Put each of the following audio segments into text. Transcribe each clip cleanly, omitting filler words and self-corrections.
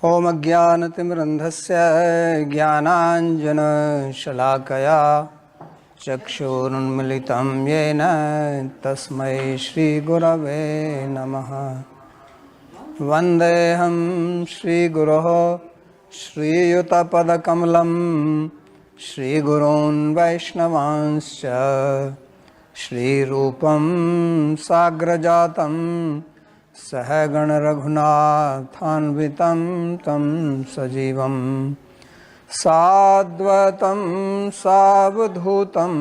ॐ अज्ञानतिमिरन्धस्य ज्ञानाञ्जनशलाकया चक्षुरुन्मिलितं येन तस्मै श्रीगुरवे नमः। वन्देऽहं श्रीगुरोः श्रीयुतपदकमलं श्रीगुरून् वैष्णवांश्च श्रीरूपं साग्रजातं सहगण रघुनाथान्वितं तं सजीवं साद्वतं सावधूतं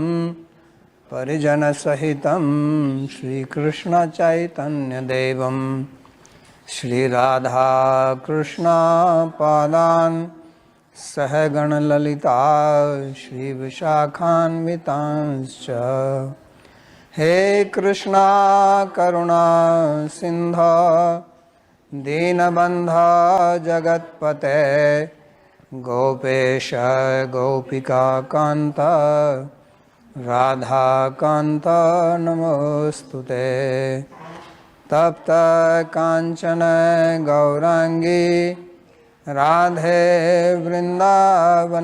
परिजनसहितं श्रीकृष्णचैतन्यदेवं श्रीराधाकृष्णपादान् सहगण ललिता श्रीविशाखान्वितांश्च। हे कृष्णा करुणा सिंधु दीनबंधो जगत्पते गोपेश गोपिका कांत राधा कांत नमोस्तुते। तप्त कांचन गौरांगी राधे वृंदावनेश्वरी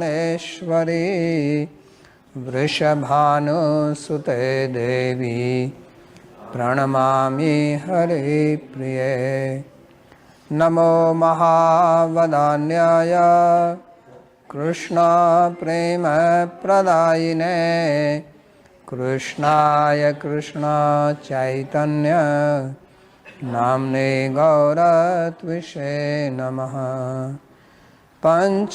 वृषभानुसुते देवी प्रणमामि हरिप्रिये। नमो महावदान्याय कृष्ण प्रेम प्रदायिने कृष्णाय कृष्ण चैतन्य नाम्ने गौरत्विषे नमः। पंचतत्वात्मकं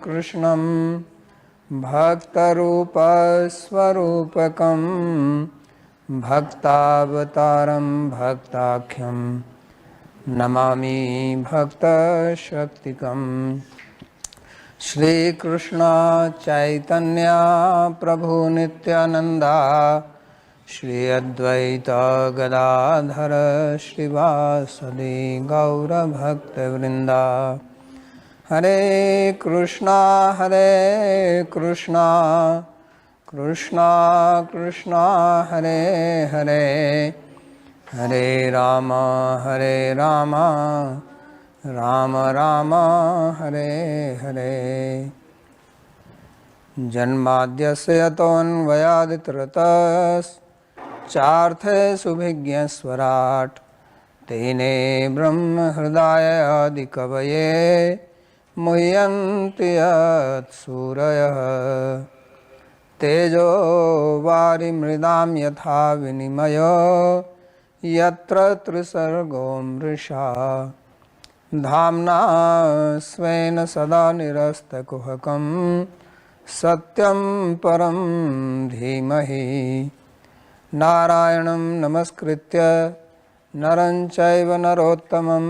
कृष्णं भक्तरूपस्वरूपकं भक्तावतारं भक्ताख्यं नमामि भक्तशक्तिकं। श्रीकृष्ण चैतन्य प्रभु नित्यानंदा श्री अद्वैत गदाधर श्रीवासदि गौरभक्तवृंदा। हरे कृष्णा कृष्णा कृष्णा हरे हरे हरे राम राम राम हरे हरे। जन्माद्यस्य यतोऽन्वयादितरतः चार्थे सुभिज्ञस्वराट् तेने ब्रह्म हृदय आदिकवये मुह्यन्ति यत्सूरयः। तेजो वारिमृदां यथा विनिमयो यत्र त्रिसर्गो मृषा धाम्ना स्वेन सदा निरस्तकुहकं सत्यं परं धीमहि। नारायणं नमस्कृत्य नरं चैव नरोत्तमं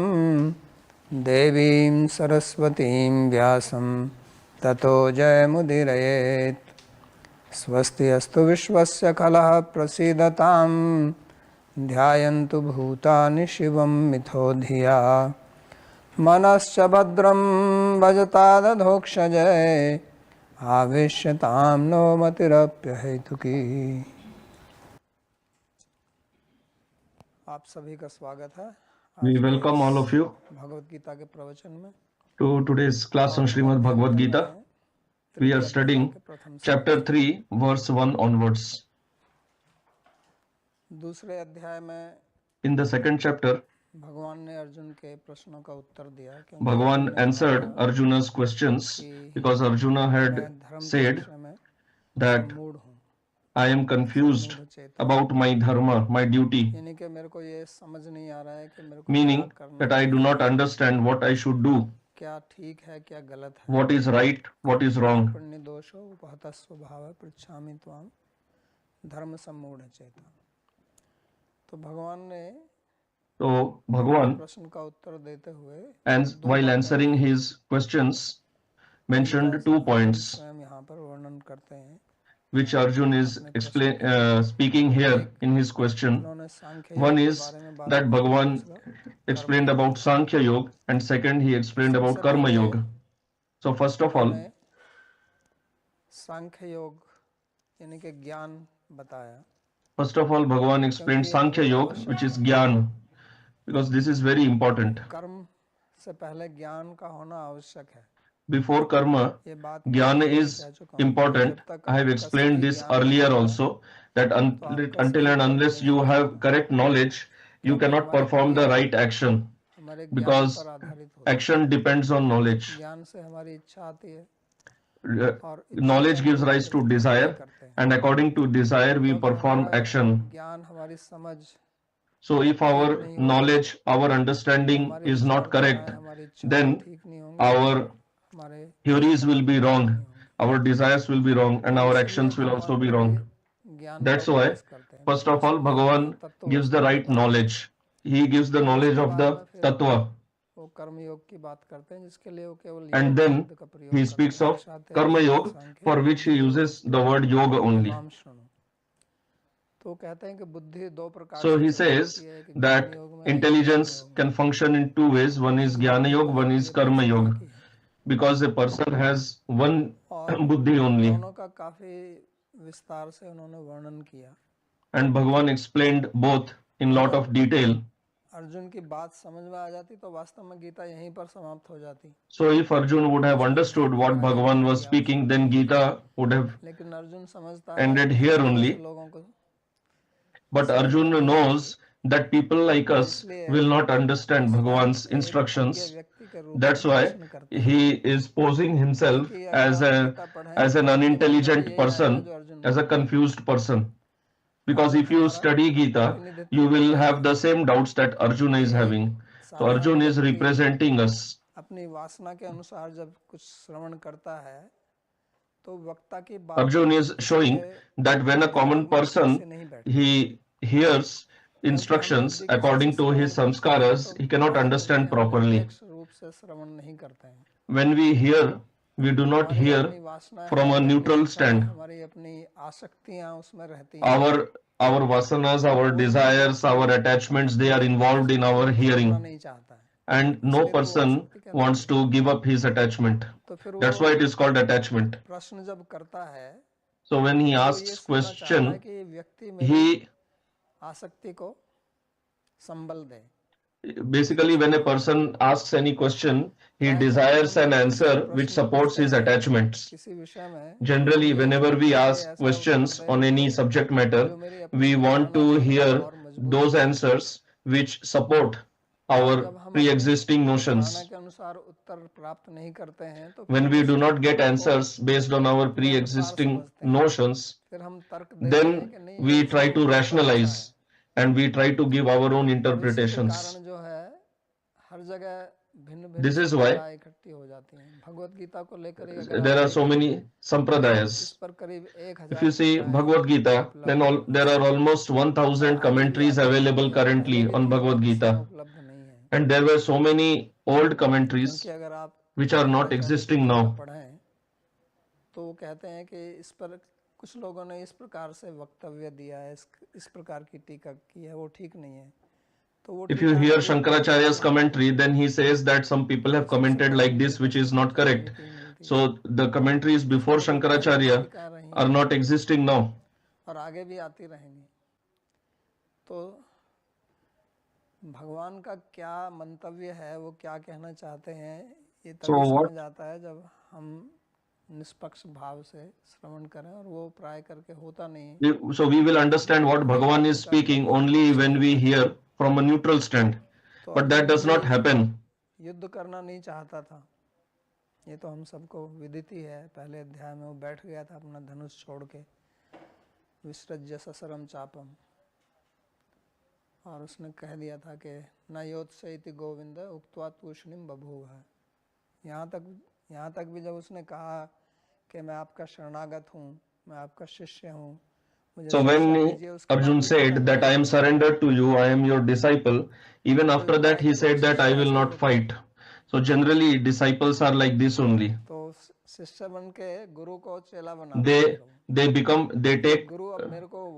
देवीं सरस्वतीं व्यासं ततो जयमुदीरयेत्। स्वस्ति अस्तु विश्वस्य खलः प्रसीदतां ध्यायन्तु भूतानि शिवं मिथो धिया। मनश्च भद्रं भजतादधोक्षजय आवेश्यतां नो मतिरप्यहेतुकी। आप सभी का स्वागत है। We welcome all of you Bhagavad Gita के प्रवचन में to today's class on Srimad Bhagavad Gita. We are studying chapter 3 verse 1 onwards. दूसरे अध्याय में In the second chapter, भगवान ने अर्जुन के प्रश्नों का उत्तर दिया। Bhagavan answered Arjuna's questions because Arjuna had said that I am confused about my dharma, my duty, meaning that I do not understand what I should do, what is right, what is wrong. So Bhagavan, and while answering his questions, mentioned 2 points which Arjun is speaking here in his question. One is that Bhagavan explained about Sankhya Yoga, and second he explained about Karma Yoga. So first of all, सांख्य योग यानी कि ज्ञान बताया। First of all, Bhagavan explained Sankhya Yoga, which is Gyan, because this is very important. कर्म से पहले ज्ञान का होना आवश्यक है। Before karma, ये बात jnana पहले is कह चुका हूँ। important. जब तक I have आपका explained सही this ज्ञान earlier नहीं होगा, also, that तो आपका until सही and कर्म unless नहीं you हो have सकता। correct knowledge, you क्योंकि cannot हमारी perform the क्रिया right action, हमारे ज्ञान because पर आधारित होती है। action depends on knowledge. ज्ञान से हमारी इच्छा आती है और इच्छा के Knowledge gives अनुरूप rise फिर to हम कार्य desire, करते हैं। and according to desire we तो अगर perform हमारा action. ज्ञान, हमारी समझ So if ठीक our नहीं होगी, knowledge, our तो understanding हमारी is not correct, विचारधाराएं, हमारी इच्छाएं then ठीक नहीं होंगी, our हमारे theories will कर्म be भी wrong, ठीक नहीं होंगे। our desires will be wrong, and तो our इसलिए actions will also भगवान be पहले wrong. ज्ञान That's का why, उपदेश करते हैं। first पहले of all, सबको Bhagavan अपनी तत्व gives the वस्तु right बताते हैं knowledge. He gives the और knowledge उसके of बाद the में फिर tattva, वो कर्म योग की बात करते हैं, जिसके लिए वो केवल योग and then शब्द का प्रयोग he करते speaks हैं। of दर्शाते karma हैं yoga, Sankhya for which he बुद्धि योग uses the word yoga only. इमाम शृणु। तो वो कहते हैं कि बुद्धि दो प्रकार So से he चली says जाती है, एक ज्ञान that योग में, एक कर्म intelligence योग में। can function in two ways. One is क्योंकि jnana बुद्धि yoga, तो one होती is है karma पुरुष yoga. एक ही है Because a person has one और buddhi only. दोनों का काफी विस्तार से उन्होंने वर्णन किया। And Bhagavan explained both in lot of detail. Arjun की बात समझ में आ जाती तो वास्तव में गीता यहीं पर समाप्त हो जाती। So if Arjun would have understood what Bhagavan was speaking, then Gita would have लेकिन अर्जुन समझता है ended कि here हम only. जैसे लोगों को But Arjun knows that people like us will not understand Bhagavan's instructions. That's why he is posing himself as an unintelligent person, as a confused person. Because if you study Gita, you will have the same doubts that Arjuna is having. So Arjun is representing us. अपनी वासना के अनुसार जब कुछ श्रवण करता है तो वक्ता की बात Arjun is showing that when a common person he hears instructions according to his samskaras, he cannot understand properly. रूप से श्रवण नहीं करते हैं। When we hear, we do not hear from a neutral stand. हमारी अपनी आसक्तियां उसमें रहती हैं। Our vasanas, our desires, our attachments, they are involved in our hearing. नहीं चाहता है And no person wants to give up his attachment. That's why it is called attachment. प्रश्न जब करता है So when he asks question, कि व्यक्ति he आसक्ति को संबल दे। basically when a person asks any question, he desires an answer which supports his attachments. किसी विषय में Generally, whenever we ask questions on any subject matter, we want to hear those answers which support our pre-existing notions. के अनुसार उत्तर प्राप्त नहीं करते हैं तो When we do not get answers based on our pre-existing notions, फिर हम तर्क then we try to rationalize and we try to give our own interpretations. कारण जो है हर जगह भिन्न This is why इकट्ठी हो जाती हैं। भगवत गीता को लेकर there are so many sampradayas. पर करीब 1000 If you see Bhagavad Gita, then there are almost 1000 commentaries available currently on Bhagavad Gita. उपलब्ध नहीं है And there were so many old commentaries कि अगर आप which are not existing now. पढ़ें तो वो कहते हैं कि इस पर कुछ लोगों ने इस प्रकार से वक्तव्य दिया है, इस प्रकार की टीका की है, वो ठीक नहीं है। तो वो If you hear Shankaracharya's commentary, then he says that some people have commented like this, which is not correct. So the commentaries before Shankaracharya are not existing now. और आगे भी आती रहेंगी। तो भगवान का क्या मंतव्य है, वो क्या कहना चाहते हैं, ये तभी समझ आता है जब हम निष्पक्ष भाव से श्रवण करें, और वो प्राय करके होता नहीं है। So we will understand what Bhagavan is speaking only when we hear from a neutral stand. But that does not happen. युद्ध करना नहीं चाहता था, ये तो हम सबको विदित ही है। पहले अध्याय में वो बैठ गया था अपना धनुष छोड़ के, विसृज्य ससरम चापम, और उसने कह दिया था कि न योत्सयति गोविंद उक्त्वा तूष्णीम बभूव। यहाँ तक भी जब उसने कहा कि मैं आपका शरणागत हूँ, मैं आपका शिष्य हूँ। So when Arjun said that I am surrendered to you, I am your disciple, even after that he said that I will not fight. So generally disciples are like this only. तो शिष्य बन के गुरु को चेला बना,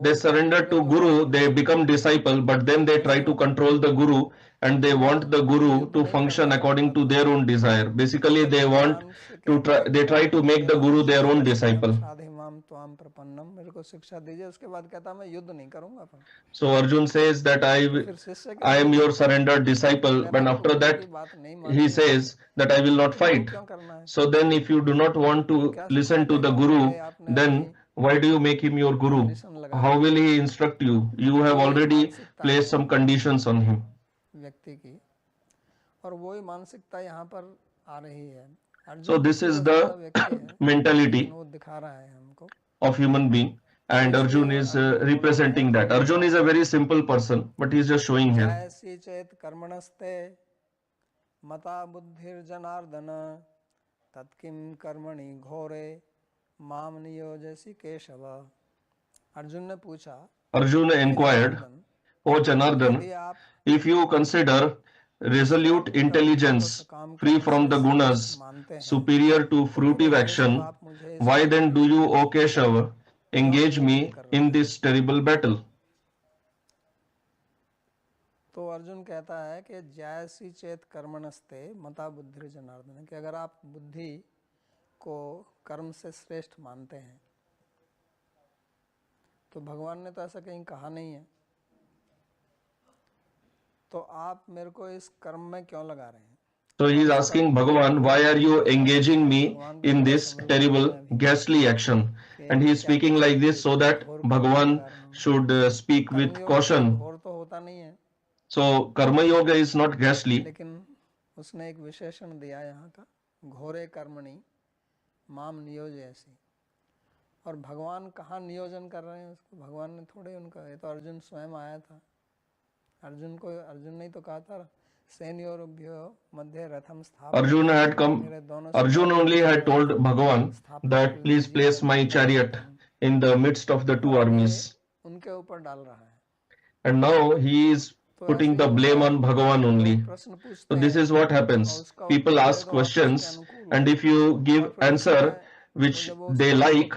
they surrender to Guru, they become disciple, but then they try to control the Guru and they want the Guru to function according to their own desire. Basically they try to make the Guru their own disciple. माम प्रपन्नम, मेरे को शिक्षा दीजिए। उसके बाद कहता मैं युद्ध नहीं करूंगा। So Arjun says that I am your surrendered disciple, but after that he says that I will not fight. So then if you do not want to listen to the guru, then why do you make him your guru? How will he instruct you? You have already placed some conditions on him. व्यक्ति की, और वही मानसिकता यहाँ पर आ रही है। So this is the mentality of human being, and Arjun is representing that. Arjun is a very simple person, but he is just showing here. जैसी चेत कर्मणस्ते मता बुद्धिर जनार्दन तत्किम कर्मणि घोरे माम नियोजसी केशव। अर्जुन ने पूछा, Arjun inquired, O Janardhan, if you consider resolute intelligence free from the gunas, superior to fruitive action, why then do you, O Keshav, engage me in this terrible battle? तो अर्जुन कहता है कि जैसी चेत कर्मणस्ते मता बुद्धि जनार्दन, कि अगर आप बुद्धि को कर्म से श्रेष्ठ मानते हैं, तो भगवान ने तो ऐसा कहीं कहा नहीं है, तो आप मेरे को इस कर्म में क्यों लगा रहे हैं? So he is asking Bhagavan, why are you engaging me in this terrible ghastly action? And he is speaking like this so that Bhagavan should speak with caution. So karma yoga is not ghastly. लेकिन उसने एक विशेषण दिया यहाँ का, घोरे कर्मणि माम नियोजयसि। और भगवान कहाँ नियोजन कर रहे हैं उसको? भगवान ने थोड़े उनका, ये तो अर्जुन स्वयं आया था। अर्जुन ने तो कहा था Arjuna had come, Arjun only had told Bhagavan that please place my chariot in the midst of the two armies. And now he is putting the blame on Bhagavan only. So this is what happens. People ask questions, and if you give answer which they like,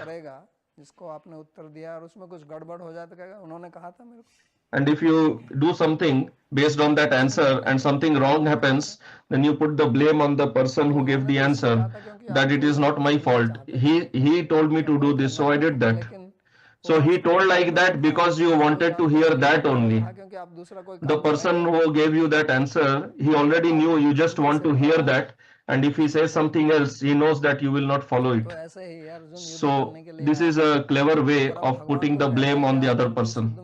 and if you do something based on that answer and something wrong happens, then you put the blame on the person who gave the answer, that it is not my fault. He told me to do this, so I did that. So he told like that because you wanted to hear that only. The person who gave you that answer, he already knew you just want to hear that, and if he says something else, he knows that you will not follow it. So this is a clever way of putting the blame on the other person.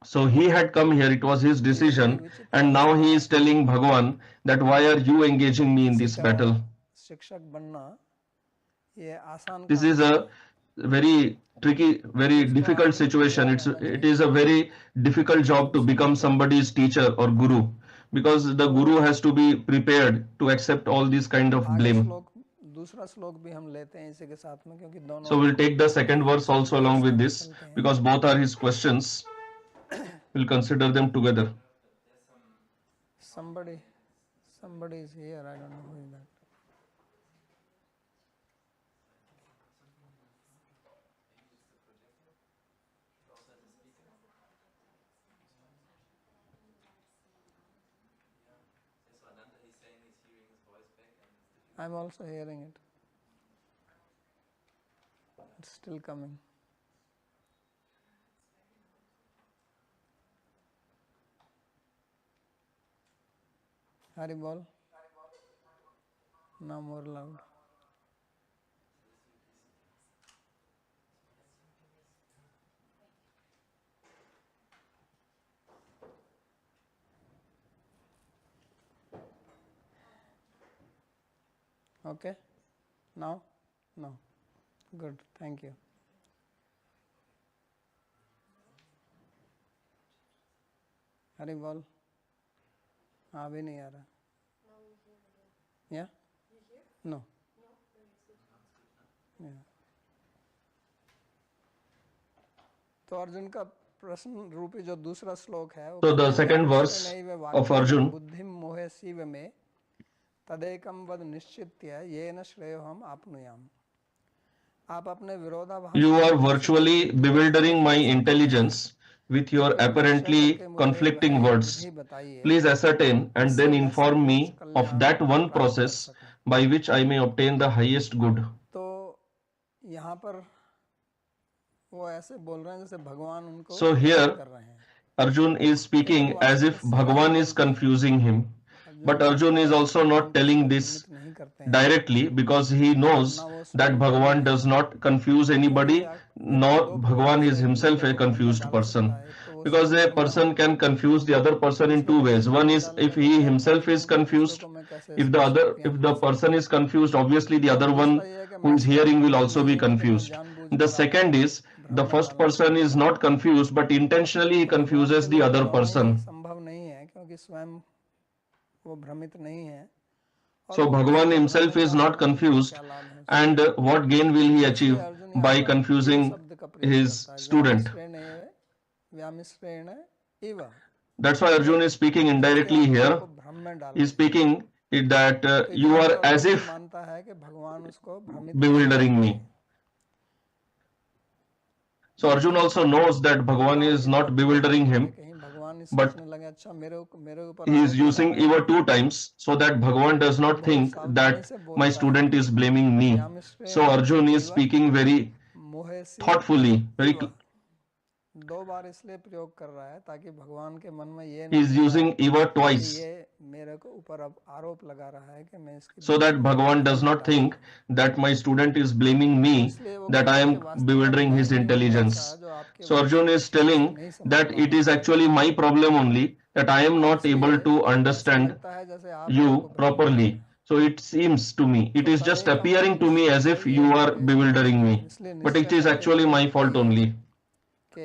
So he had come here, it was his decision, and now he is telling Bhagavan that why are you engaging me in this battle? This is a very tricky, very difficult situation. It is a very difficult job to become somebody's teacher or guru, because the guru has to be prepared to accept all these kind of blame. So we'll take the second verse also along with this, because both are his questions. We'll consider them together. Somebody is here. I don't know who is that. I'm also hearing it. It's still coming. Hari bol. Now more loud. Okay. Now? No. Good. Thank you. Hari bol. अभी नहीं आ रहा। Yeah? No. Yeah. तो अर्जुन का प्रश्न रूपी जो दूसरा श्लोक है, so the second verse of Arjun, बुद्धिम मोहे शिव में तदेकम वद निश्चित्य येन श्रेयोहम आपनुयाम। आप अपने विरोधाभास, you are virtually bewildering my intelligence with your apparently conflicting words. Please ascertain and then inform me of that one process by which I may obtain the highest good. तो यहाँ पर वो ऐसे बोल रहे हैं जैसे भगवान उनको So here कर रहे हैं। Arjun is speaking as if Bhagavan is confusing him, but Arjun is also not telling this directly because he knows that Bhagavan does not confuse anybody, nor Bhagavan is himself a confused person. Because a person can confuse the other person in two ways. One is if he himself is confused. If the person is confused, obviously the other one who is hearing will also be confused. The second is the first person is not confused, but intentionally he confuses the other person. संभव नहीं है क्योंकि स्वयं वो भ्रमित नहीं है। So Bhagavan himself is not confused, and what gain will he achieve by confusing his student? That's why Arjuna is speaking indirectly here. He is speaking that you are as if bewildering me. So Arjuna also knows that Bhagavan is not bewildering him, but he is using eva 2 times so that Bhagavan does not think that my student is blaming me. So Arjuna is speaking very thoughtfully, very. दो बार इसलिए प्रयोग कर रहा है ताकि भगवान के मन में ये he is using eva twice मेरे को ऊपर अब आरोप लगा रहा है कि मैं इसकी so that Bhagavan does not think that my student is blaming me, that I am bewildering his intelligence. So Arjuna is telling that it is actually my problem only, that I am not able to understand you properly. So it seems to me, it is just appearing to me as if you are bewildering me, but it is actually my fault only.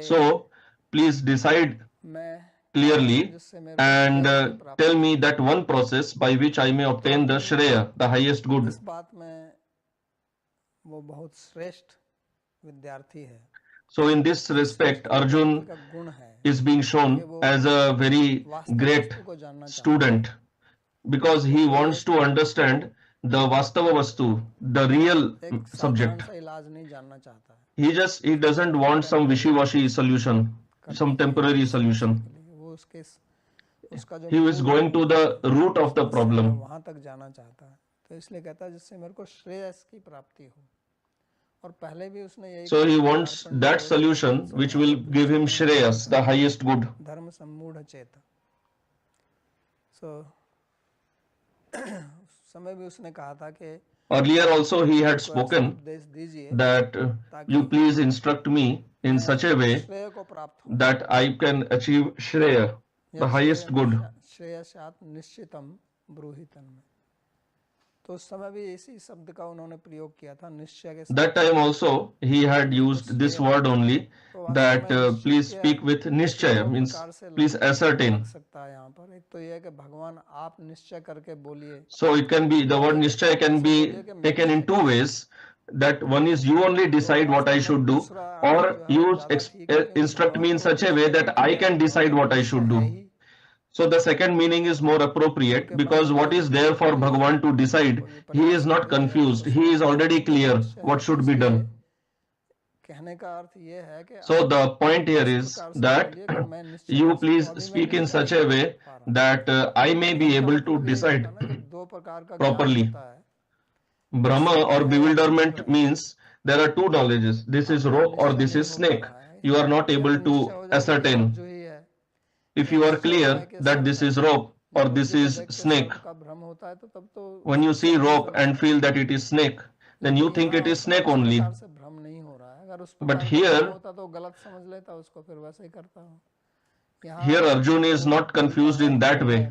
So please decide clearly and tell me that one process by which I may obtain the Shreya, the highest good. इस बात में वो बहुत श्रेष्ठ विद्यार्थी है। So in this respect, Arjun is being shown as a very great student because he wants to understand the Vastava Vastu, the real subject. He doesn't want some wishy-washy solution, some temporary solution. He is going to the root of the problem. वहां तक जाना चाहता है, तो इसलिए कहता है जिससे मेरे को श्रेयस की प्राप्ति हो। और पहले भी उसने यही So he wants that solution which will give him Shreyas, the highest good. धर्म सम्मूढ़ चेत। So समय भी उसने कहा था कि earlier also he had spoken that you please instruct me in such a way that I can achieve Shreya, the highest good. श्रेयस्यात् निश्चितम ब्रूहितन में, तो उस समय भी इसी शब्द का उन्होंने प्रयोग किया था, निश्चय के साथ। That time also he had used this word only, that please speak with निश्चय, means please ascertain. यहाँ पर एक तो यह है कि भगवान आप निश्चय करके बोलिए। So it can be, the word निश्चय can be taken in two ways. That one is you only decide what I should do, or you instruct me in such a way that I can decide what I should do. So the second meaning is more appropriate because what is there for Bhagavan to decide? He is not confused. He is already clear what should be done. So the point here is that you please speak in such a way that I may be able to decide properly. Brahma or bewilderment means there are two knowledges. This is rope or this is snake. You are not able to ascertain. If you are clear that this is rope or this is snake, when you see rope and feel that it is snake, then you think it is snake only. But here Arjuna is not confused in that way.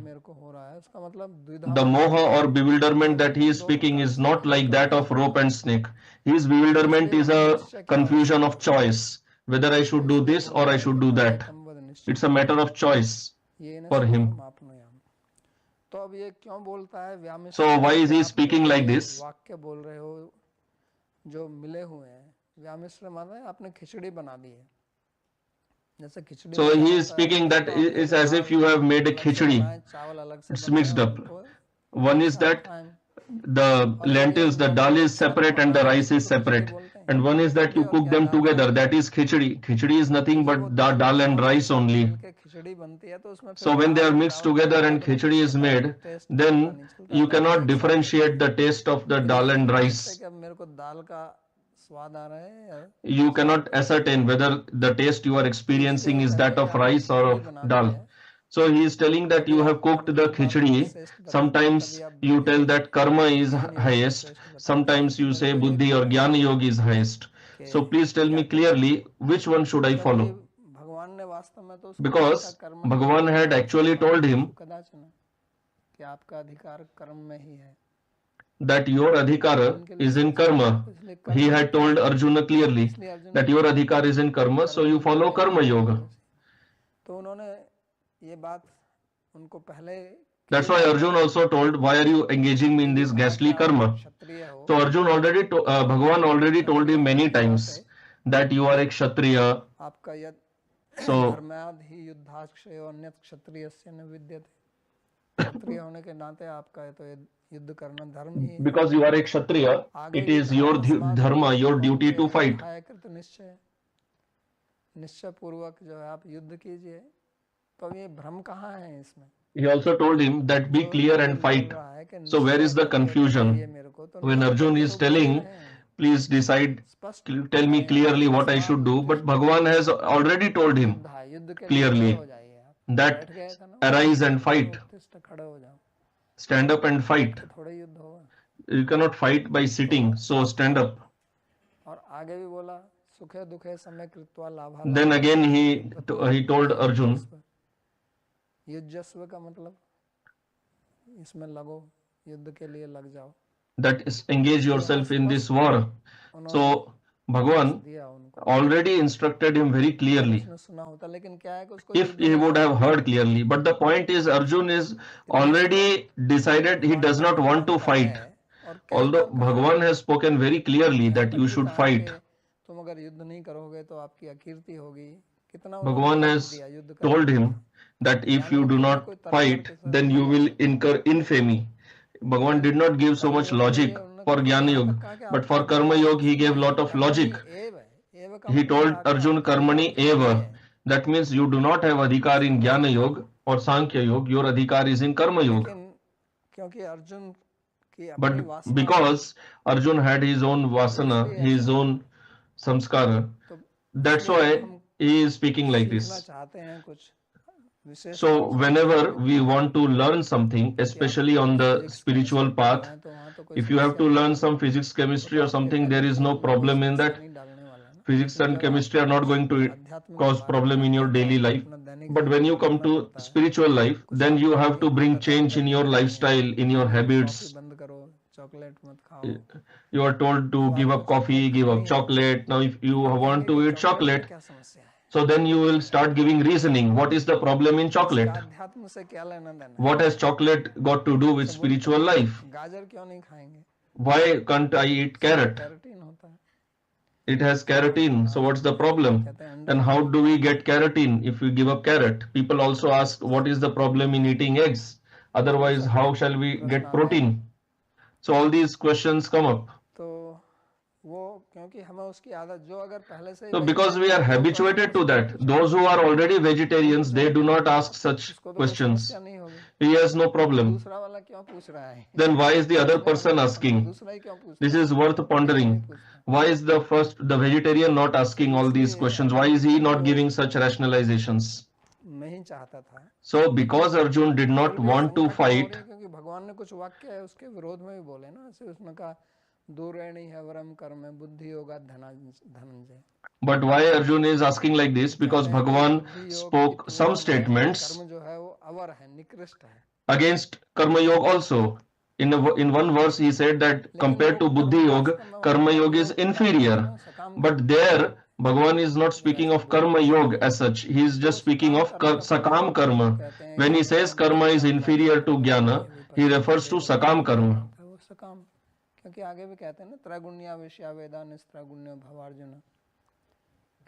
The moha or bewilderment that he is speaking is not like that of rope and snake. His bewilderment is a confusion of choice, whether I should do this or I should do that. It's a matter of choice for him. So why is he speaking like this? So he is speaking that it's as if you have made a khichdi. It's mixed up. One is that the lentils, the dal is separate and the rice is separate. And one is that you cook them together, that is khichdi. Khichdi is nothing but dal and rice only. So when they are mixed together and khichdi is made, then you cannot differentiate the taste of the dal and rice. स्वाद आ रहा है या you cannot ascertain whether the taste you are experiencing is that of rice or of dal. So he is telling that you have cooked the khichdi. Sometimes you tell that karma is highest. Sometimes you say buddhi or jnana yoga is highest. So please tell me clearly which one should I follow? भगवान ने वास्तव में तो उसको Because Bhagavan had actually told him कदाचन कि आपका अधिकार कर्म में ही है, that your adhikara is in karma. He had told Arjuna clearly that your adhikar is in karma, so you follow karma yoga. तो उन्होंने ये बात उनको पहले, that's why Arjuna also told, why are you engaging me in this ghastly karma? So Arjuna already Bhagavan already told him many times that you are a kshatriya. आपका यद So धर्माद ही युद्धाक्षय अन्यत क्षत्रियस्य न विद्यते, क्षत्रिय होने के नाते आपका है तो युद्ध करना धर्म ही है. because you are a kshatriya, it is your dharma, your duty to fight. निश्चय पूर्वक जो है आप युद्ध कीजिए. तो अब ये भ्रम कहाँ है इसमें? He also told him that be clear and fight. So where is the confusion? When Arjuna is telling, please decide, tell me clearly what I should do, but Bhagavan has already told him clearly that arise and fight. Stand up and fight. You cannot fight by sitting, so stand up. Then again he told Arjuna, युद्धस्व का मतलब इसमें लगो, युद्ध के लिए लग जाओ. That is, engage yourself in this war. So Bhagavan already instructed him very clearly. If he would have heard clearly, but the point is Arjuna is already decided he does not want to fight. Although Bhagavan has spoken very clearly that you should fight. Bhagavan has told him that if you do not fight, then you will incur infamy. Bhagavan did not give so much logic for Jnana Yoga, but for Karma Yoga he gave lot of logic. He told Arjuna Karmani Eva. That means you do not have adhikar in Jnana Yoga or Sankhya Yoga, your adhikar is in Karma Yoga. But because Arjuna had his own vasana, his own samskara, that's why he is speaking like this. So whenever we want to learn something, especially on the spiritual path, if you have to learn some physics, chemistry or something, there is no problem in that. Physics and chemistry are not going to cause problem in your daily life. But when you come to spiritual life, then you have to bring change in your lifestyle, in your habits. You are told to give up coffee, give up chocolate. Now if you want to eat chocolate, so then you will start giving reasoning. What is the problem in chocolate? What has chocolate got to do with spiritual life? Why can't I eat carrot? It has keratin. So what's the problem? And how do we get keratin if we give up carrot? People also ask, what is the problem in eating eggs? Otherwise, how shall we get protein? So all these questions come up. So because we are habituated to that, those who are already vegetarians, they do not ask such questions. He has no problem. Then why is the other person asking? This is worth pondering. Why is the vegetarian not asking all these questions? Why is he not giving such rationalizations? So because Arjuna did not want to fight, but why Arjuna is asking like this? Because Bhagavan spoke some statements against Karma Yoga also. In one verse he said that compared to Buddhi Yoga, Karma Yoga is inferior. But there Bhagavan is not speaking of Karma Yoga as such. He is just speaking of Sakam Karma. When he says Karma is inferior to Jnana, he refers to Sakam Karma. क्योंकि आगे भी कहते हैं ना त्रैगुण्या विषया वेदा निस्त्रैगुण्य भवार्जुन,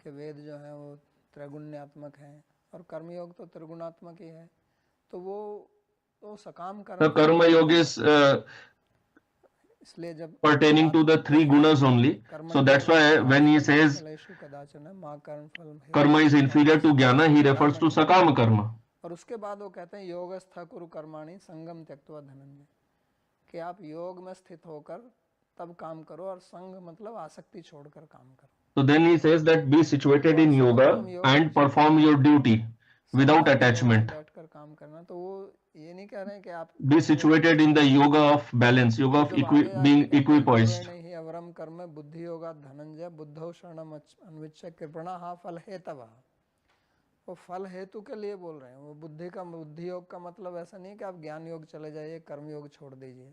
कि वेद जो है वो त्रैगुण्यात्मक है और कर्मयोग तो त्रिगुणात्मक ही है. तो वो सकाम कर्म योग is pertaining to the three gunas only. So that's why when he says karma is inferior to jnana, he refers to sakama karma. और उसके बाद वो कहते हैं योगस्थ कुरु कर्माणि संगम त्यक्त्वा धनंजय, कि आप योग में स्थित होकर तब काम करो, और संग मतलब आसक्ति छोड़कर काम करो. So then he says that be situated in yoga and perform your duty without attachment. बैठकर काम करना, तो वो ये नहीं कह रहे हैं कि आप Be situated in the yoga of balance, yoga of being equipoised. नहीं अवरम कर्म बुद्धि योगा धनंजय बुद्धौ शरणम अन्विच्य कृपणा हा फल हेतव. वो फल हेतु के लिए बोल रहे हैं. वो बुद्धि योग का मतलब ऐसा नहीं कि आप ज्ञान योग चले जाइए, कर्म योग छोड़ दीजिए.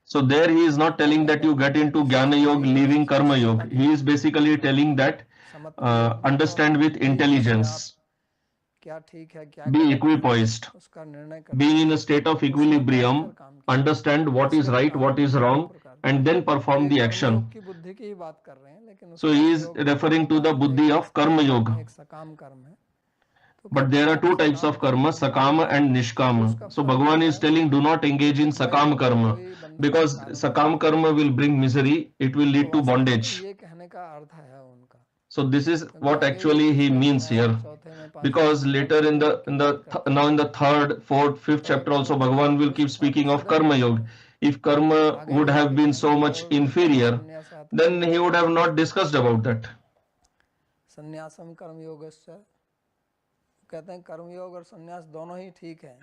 So there he is not telling that you get into Jnana Yoga leaving Karma Yoga. He is basically telling that understand with intelligence. क्या ठीक है, क्या be equipoised, being in a state of equilibrium, understand what is right, what is wrong, and then perform the action. So he is referring to the buddhi of Karma Yoga. But there are two types of karma, sakama and nishkama. So Bhagavan is telling do not engage in sakam karma, because sakam karma will bring misery, it will lead to bondage. So this is what actually he means here, because later in the third, fourth, fifth chapter also Bhagavan will keep speaking of karma yoga. If karma would have been so much inferior, then he would have not discussed about that. संन्यासम कर्म योगस्य, कहते हैं कर्म योग और संन्यास दोनों ही ठीक है.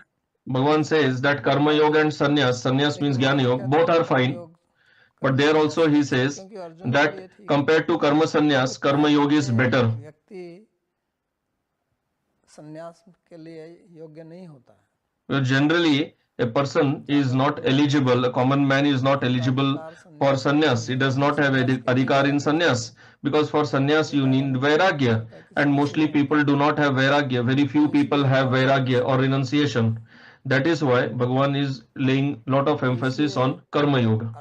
Bhagavan says that karma yoga and sannyas means jnana yoga, both are fine. But there also he says that compared to karma sannyas, karma yoga is better. व्यक्ति संन्यास के लिए योग्य नहीं होता है. Well, generally a person is not eligible, a common man is not eligible for sannyas. He does not have adhikar in sannyas, because for sannyas you need vairagya, and mostly people do not have vairagya. Very few people have vairagya or renunciation. That is why Bhagavan is laying lot of emphasis on karma yoga.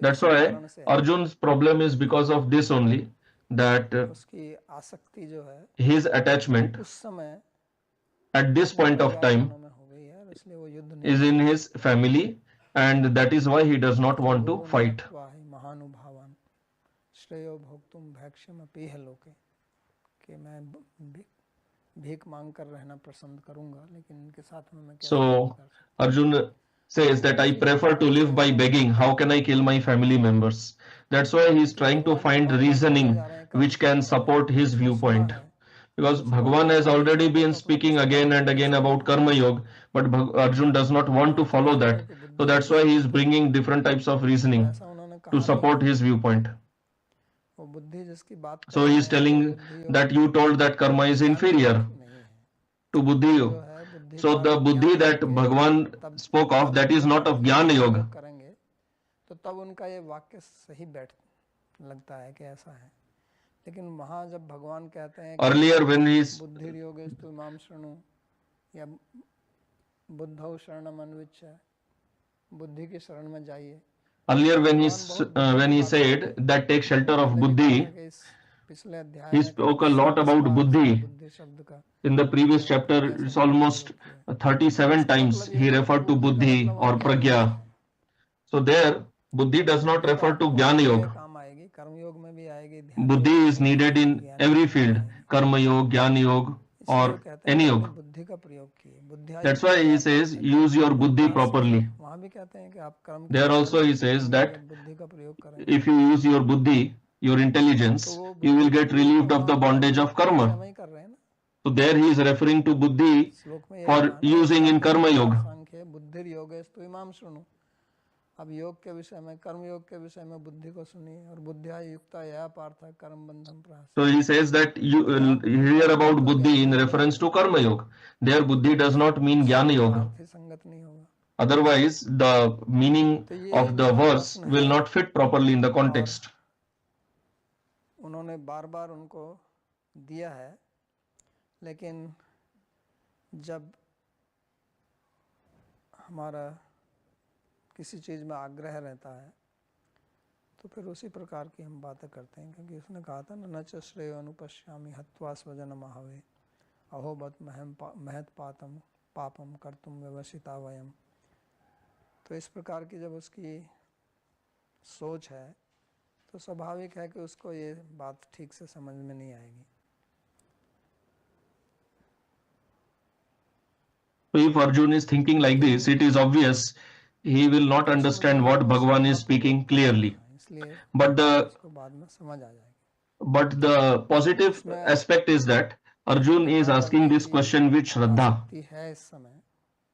That's why Arjun's problem is because of this only, that his attachment at this point of time is in his family, and that is why he does not want to fight. So Arjun says that I prefer to live by begging. How can I kill my family members? That's why he is trying to find reasoning which can support his viewpoint. Because Bhagavan has already been speaking again and again about Karma Yoga, but Arjun does not want to follow that. So that's why he is bringing different types of reasoning to support his viewpoint. So he is telling that you told that karma is inferior to buddhi yoga. So the buddhi that Bhagavan spoke of, that is not of Jnana Yoga. तो तब उनका ये वाक्य सही बैठ लगता है कि ऐसा है. लेकिन वहाँ जब भगवान कहते हैं earlier when he is बुद्धि योगेस्तु माम शृणु या बुद्धौ शरणम अन्विच्य, बुद्धि की शरण में जाइए. Earlier when he said that take shelter of buddhi, he spoke a lot about buddhi. In the previous chapter, it's almost 37 times he referred to buddhi or pragya. So there, buddhi does not refer to jnana yoga. Buddhi is needed in every field, karma yoga, jnana yoga, or any yoga. That's why he says use your buddhi properly. There also he says that if you use your buddhi, your intelligence, you will get relieved of the bondage of karma. So there he is referring to buddhi for using in karma yoga. अब योग के विषय में, कर्म योग के विषय में बुद्धि को सुनिए, और बुद्धिया युक्ता या पार्थ कर्म बंधन प्रहास. So he says that you hear about buddhi in reference to karma yoga. There buddhi does not mean jnana yoga. Otherwise the meaning of the verse will not fit properly in the context. उन्होंने बार-बार उनको दिया है, लेकिन जब हमारा किसी चीज़ में आग्रह रहता है तो फिर उसी प्रकार की हम बातें करते हैं. क्योंकि उसने कहा था न च श्रेय अनुपश्यामि हत्वा स्वजन महावे अहोबत महत पापम कर्तुम व्यवसिता वयम. तो इस प्रकार की जब उसकी सोच है तो स्वाभाविक है कि उसको ये बात ठीक से समझ में नहीं आएगी. So if Arjun is thinking like this, it is obvious he will not understand what Bhagavan is speaking clearly. But the positive aspect is that Arjun is asking this question with Shraddha.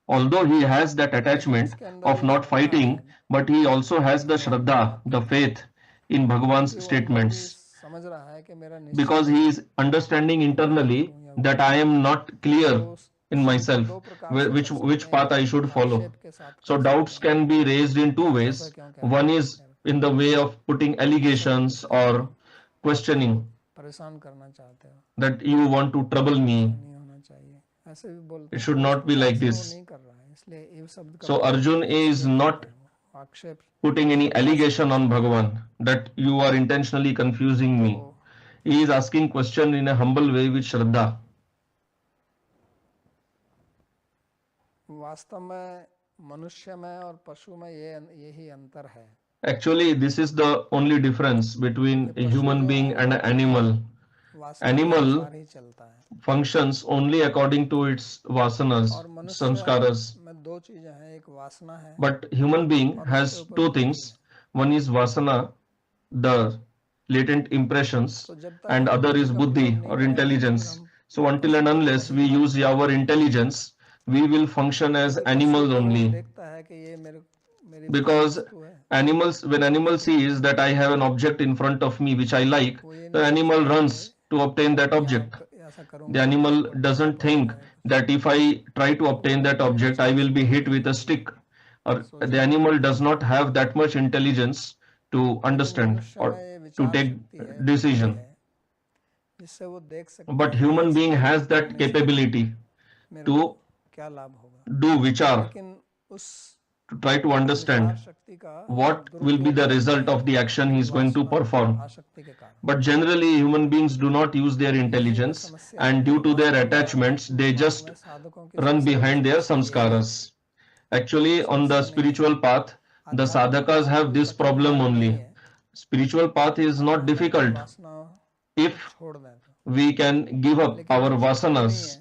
Although he has that attachment of not fighting, but he also has the Shraddha, the faith in Bhagavan's statements. Because he is understanding internally that I am not clear in myself which path I should follow. So doubts can be raised in two ways. One is in the way of putting allegations or questioning that you want to trouble me. It should not be like this. So Arjun is not putting any allegation on Bhagavan that you are intentionally confusing me. He is asking question in a humble way with Shraddha. Actually, this is the only difference between a human being and an animal. Animal functions only according to its vasanas, samskaras. But human being has two things. One is vasana, the latent impressions, and other is buddhi or intelligence. So until and unless we use our intelligence, we will function as animals only. Because animals, when animal sees that I have an object in front of me which I like, the animal runs to obtain that object. The animal doesn't think that if I try to obtain that object, I will be hit with a stick. Or the animal does not have that much intelligence to understand or to take decision. But human being has that capability to do vichar, to try to understand what will be the result of the action he is going to perform. But generally human beings do not use their intelligence, and due to their attachments they just run behind their samskaras. Actually, on the spiritual path, the sadhakas have this problem only. Spiritual path is not difficult if we can give up our vasanas,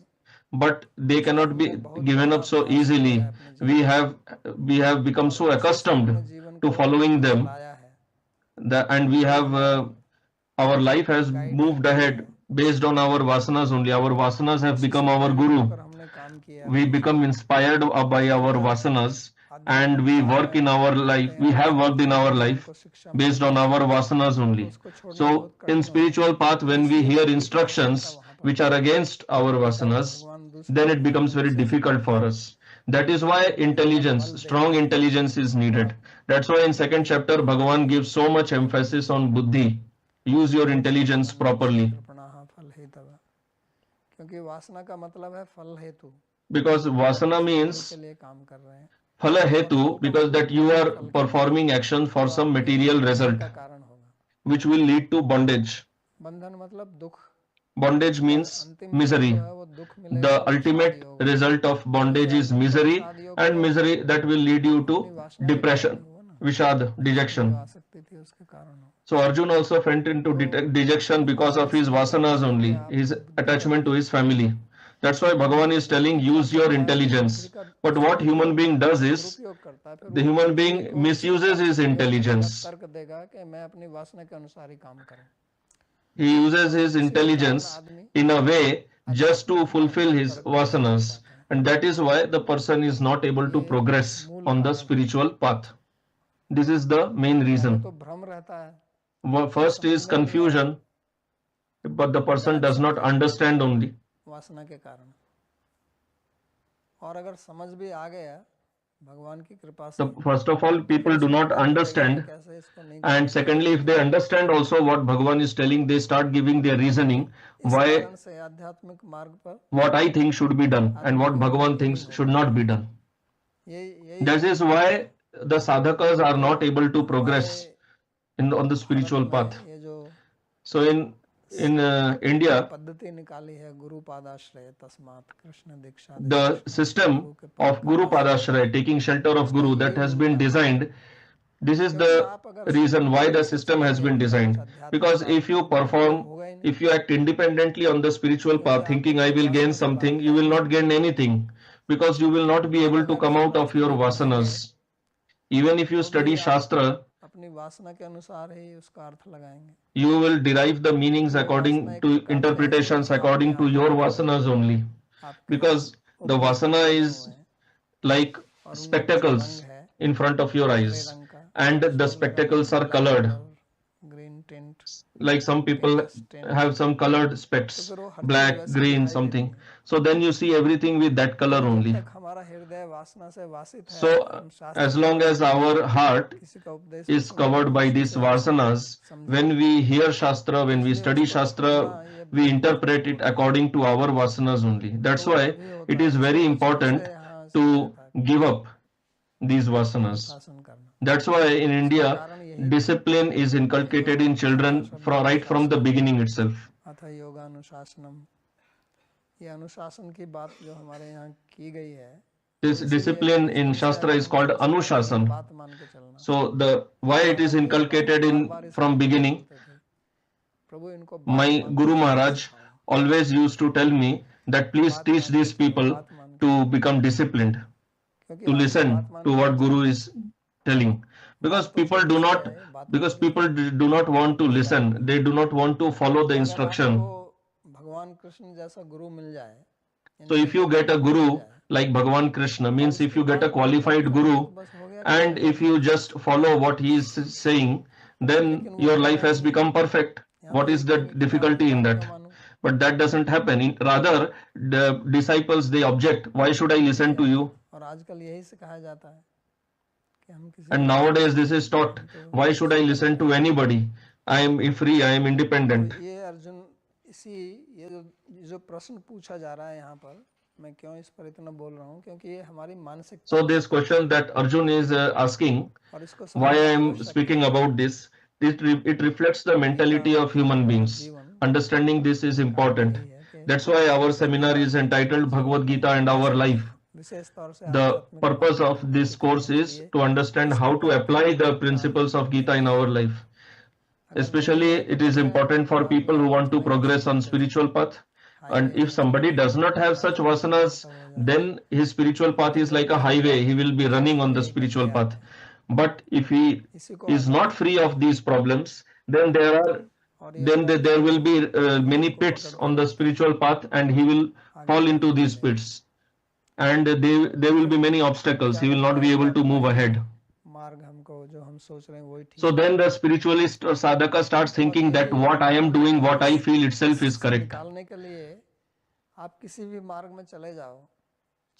but they cannot be given up so easily. We have become so accustomed to following them, and we have our life has moved ahead based on our vasanas only. Our vasanas have become our guru. We become inspired by our vasanas, and we work in our life. We have worked in our life based on our vasanas only. So in spiritual path, when we hear instructions which are against our vasanas, then it becomes very difficult for us. That is why intelligence, strong intelligence is needed. That's why in second chapter, Bhagavan gives so much emphasis on buddhi. Use your intelligence properly. Because vasana means phala hetu, because that you are performing action for some material result, which will lead to bondage. Bondage means misery. The ultimate result of bondage is misery, and misery that will lead you to depression, vishad, dejection. So Arjun also went into dejection because of his vasanas only, his attachment to his family. That's why Bhagavan is telling, use your intelligence. But what human being does is, the human being misuses his intelligence. He uses his intelligence in a way just to fulfill his vasanas. And that is why the person is not able to progress on the spiritual path. This is the main reason. First is confusion, but the person does not understand only. So first of all, people do not understand, and secondly, if they understand also what Bhagavan is telling, they start giving their reasoning why, what I think should be done and what Bhagavan thinks should not be done. That is why the sadhakas are not able to progress on the spiritual path. So in India, the system of Guru Padashraya, taking shelter of Guru, that has been designed. This is the reason why the system has been designed. Because if you perform, if you act independently on the spiritual path, thinking I will gain something, you will not gain anything, because you will not be able to come out of your vasanas. even if you study Shastra, अपनी वासना के अनुसार ही उसका अर्थ लगाएंगे. you will derive the meanings according to interpretations according to your vasanas only. Because the vasana is like spectacles in front of your eyes, and the spectacles are colored. green tint, Like some people have some colored specs, black, green, something. So then you see everything with that color only. हमारा हृदय वासना से वासित है. So as long as our heart is covered by these vasanas, when we hear Shastra, when we study Shastra, we interpret it according to our vasanas only. That's why it is very important to give up these vasanas. That's why in India, discipline is inculcated in children right from the beginning itself. अथ योगानुशासनम, ये अनुशासन की बात जो हमारे यहाँ की गई है. This discipline in Shastra is called Anushasan. So why it is inculcated in from beginning? My Guru Maharaj always used to tell me that please teach these people to become disciplined, to listen to what Guru is telling. Because people do not want to listen. They do not want to follow the instruction. भगवान कृष्ण जैसा गुरु मिल जाए. So if you get a guru like Bhagavan Krishna, means if you get a qualified guru and if you just follow what he is saying, then your life has become perfect. What is the difficulty in that? But that doesn't happen. Rather, the disciples, they object. Why should I listen to you? और आजकल यही सिखाया जाता है. And nowadays this is taught. Why should I listen to anybody? I am free, I am independent. ये अर्जुन ये जो प्रश्न पूछा जा रहा है यहाँ पर, मैं क्यों इस पर इतना बोल रहा हूँ, क्योंकि ये हमारी मानसिक. So this question that Arjun is asking, why I am speaking about this, it reflects the mentality of human beings. Understanding this is important. That's why our seminar is entitled Bhagavad Gita and Our Life. The purpose of this course is to understand how to apply the principles of Gita in our life. Especially it is important for people who want to progress on spiritual path. And if somebody does not have such vasanas, then his spiritual path is like a highway. He will be running on the spiritual path. But if he is not free of these problems, then there will be many pits on the spiritual path, and he will fall into these pits. And there will be many obstacles. He will not be able to move ahead. So then the spiritualist or sadhaka starts thinking that what I am doing, what I feel itself is correct. आप किसी भी मार्ग में चले जाओ,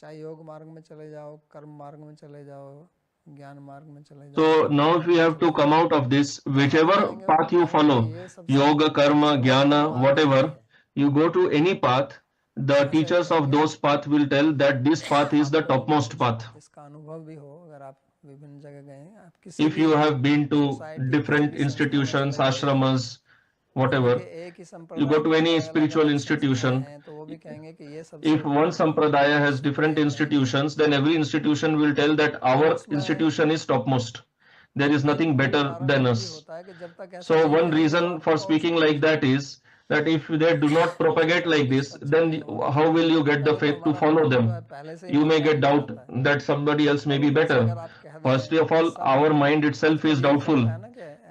चाहे योग मार्ग में चले जाओ, कर्म मार्ग में चले जाओ, ज्ञान मार्ग में चले जाओ. So now if we have to come out of this, whichever path you follow, yoga, karma, jnana, whatever, you go to any path, the teachers of those paths will tell that this path is the topmost path. इसका अनुभव भी हो, अगर आप विभिन्न जगह गए, आप किसी If you have been to different institutions, ashramas, whatever, you go to any spiritual institution, if one sampradaya has different institutions, then every institution will tell that our institution is topmost. There is nothing better than us. So one reason for speaking like that is that if they do not propagate like this, then how will you get the faith to follow them? You may get doubt that somebody else may be better. First of all, our mind itself is doubtful.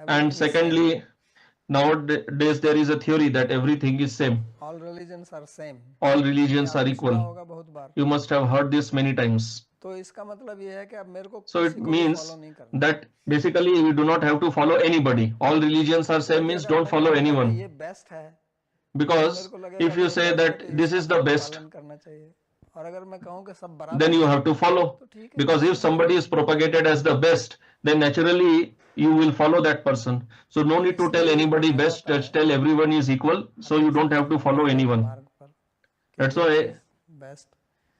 And secondly, nowadays there is a theory that everything is same. All religions are same. All religions are equal. You must have heard this many times. तो इसका मतलब ये है कि अब मेरे को So it means that basically you do not have to follow anybody. All religions are same means don't follow anyone. ये बेस्ट है. Because if you say that this is the best, और अगर मैं कहूं कि सब बराबर, then you have to follow. Because if somebody is propagated as the best, then naturally you will follow that person. So no need to tell anybody best, just tell everyone is equal, so you don't have to follow anyone. That's why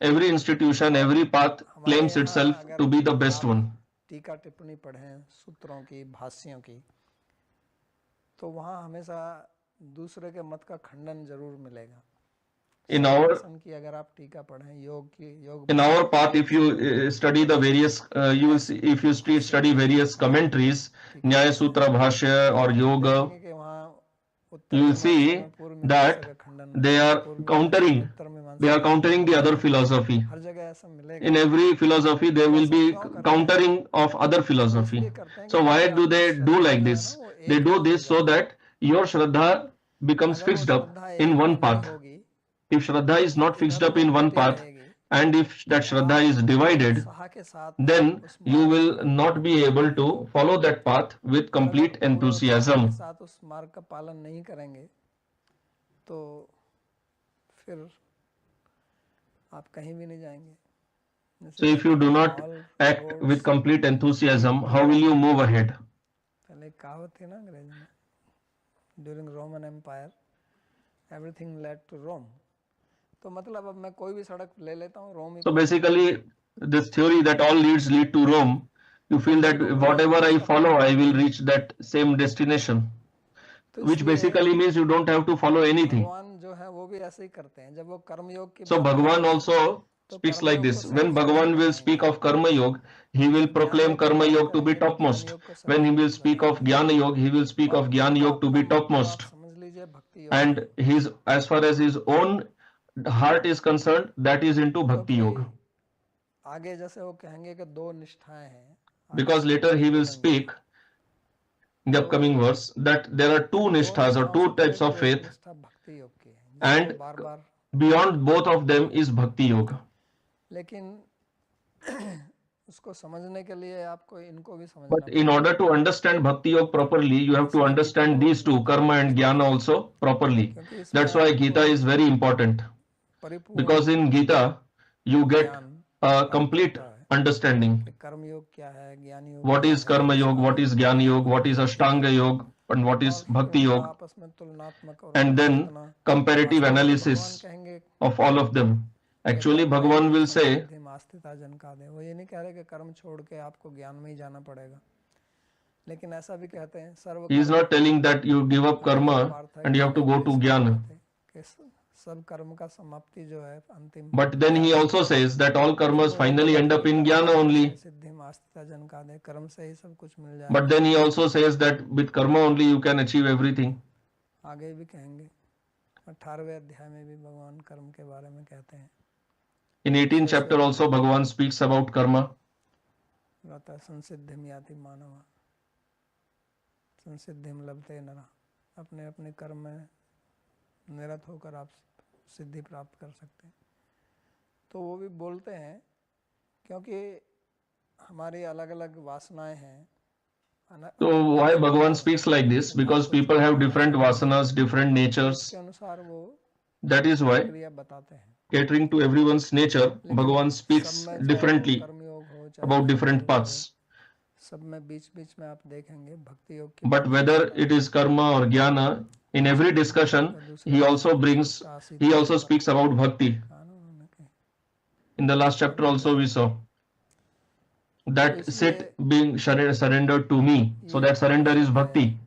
every institution, every path claims itself to be the best one. टीका टिप्पणी पढ़ें सूत्रों की, भाष्यों की, तो वहाँ हमेशा दूसरे के मत का खंडन जरूर मिलेगा. In our path, if you study the various, you will see, if you study various commentaries, Nyaya Sutra, Bhashya or Yoga, you will see that they are countering they are countering the other philosophy. हर जगह ऐसा मिलेगा. In every philosophy there will be countering of other philosophy. So why do they do like this? They do this so that your Shraddha becomes fixed up in one path. If Shraddha is not fixed up in one path, and if that Shraddha is divided, then you will not be able to follow that path with complete enthusiasm. उस मार्ग का पालन नहीं करेंगे तो फिर आप कहीं भी नहीं जाएंगे. So if you do not act with complete enthusiasm, how will you move ahead? पहले कहावत थी ना अंग्रेजी में, during Roman empire everything led to Rome. तो मतलब अब मैं कोई भी सड़क ले लेता हूँ रोम. So basically this theory that all lead to Rome, you feel that whatever I follow I will reach that same destination, which basically means you don't have to follow anything. भगवान जो है वो भी ऐसे ही करते हैं. जब वो कर्म योग की So Bhagavan also speaks like this. When Bhagavan will speak of Karma Yoga, he will proclaim Karma Yoga to be topmost. When he will speak of Jnana Yoga, he will speak of Jnana Yoga to be topmost. And his, as far as his own heart is concerned, that is into Bhakti Yoga. आगे जैसे वो कहेंगे कि दो निष्ठाएं हैं. Because later he will speak in the upcoming verse that there are two nishthas or two types of faith, and beyond both of them is Bhakti Yoga. लेकिन उसको समझने के लिए आपको इनको भी समझना. But in order to understand Bhakti Yoga properly, you have to understand these two, Karma and Jnana, also properly. That's why Gita is very important. Because in Gita, you get a complete understanding. कर्म योग क्या है, ज्ञान योग, What is Karma Yoga, what is Jnana Yoga, what is Ashtanga Yoga, and what is Bhakti Yoga. आपस में तुलनात्मक और And then comparative analysis of all of them. Actually, Bhagavan will say, वो ये नहीं कह रहे कि कर्म छोड़ के आपको ज्ञान में ही जाना पड़ेगा, लेकिन ऐसा भी कहते हैं सर्व. he is not telling that you give up karma and you have to go to jnana. सब कर्म का समाप्ति जो है अंतिम. But then he also says that all karmas finally end up in jnana only. कर्म से ही सब कुछ मिल जाए. But then he also says that with karma only you can achieve everything. आगे भी कहेंगे, 18वें अध्याय में भी भगवान कर्म के बारे में कहते हैं. In 18th chapter also Bhagavan speaks about karma. संसिद्धिम याति मानव संसिद्धिम लभते नरः. अपने अपने कर्म में निरत होकर आप सिद्धि प्राप्त कर सकते हैं. तो वो भी बोलते हैं क्योंकि हमारी अलग अलग वासनाएं हैं. So why Bhagavan speaks like this? Because people have different vasanas, different natures. के अनुसार वो That is why, क्रिया बताते हैं. catering to everyone's nature, Bhagavan speaks differently about different paths. सब में बीच बीच में आप देखेंगे भक्ति योग की. But whether it is karma or jnana, in every discussion he also speaks about bhakti. In the last chapter also we saw that sit being surrendered to me. So that surrender is bhakti.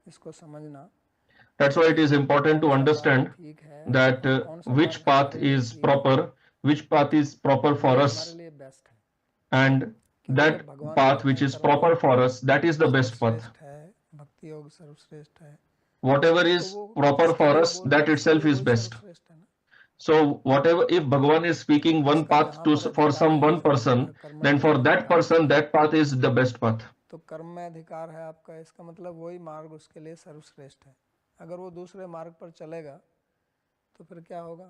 इसको समझना. That's why it is important to understand that which path is proper, which path is proper for us, and that path which is proper for us, that is the best path. भक्ति योग सर्वश्रेष्ठ है. Whatever is proper for us, that itself is best. So whatever, if Bhagavan is speaking one path for some one person, then for that person that path is the best path. तो कर्म में अधिकार है आपका, इसका मतलब वही मार्ग उसके लिए सर्वश्रेष्ठ है. अगर वो दूसरे मार्ग पर चलेगा तो फिर क्या होगा?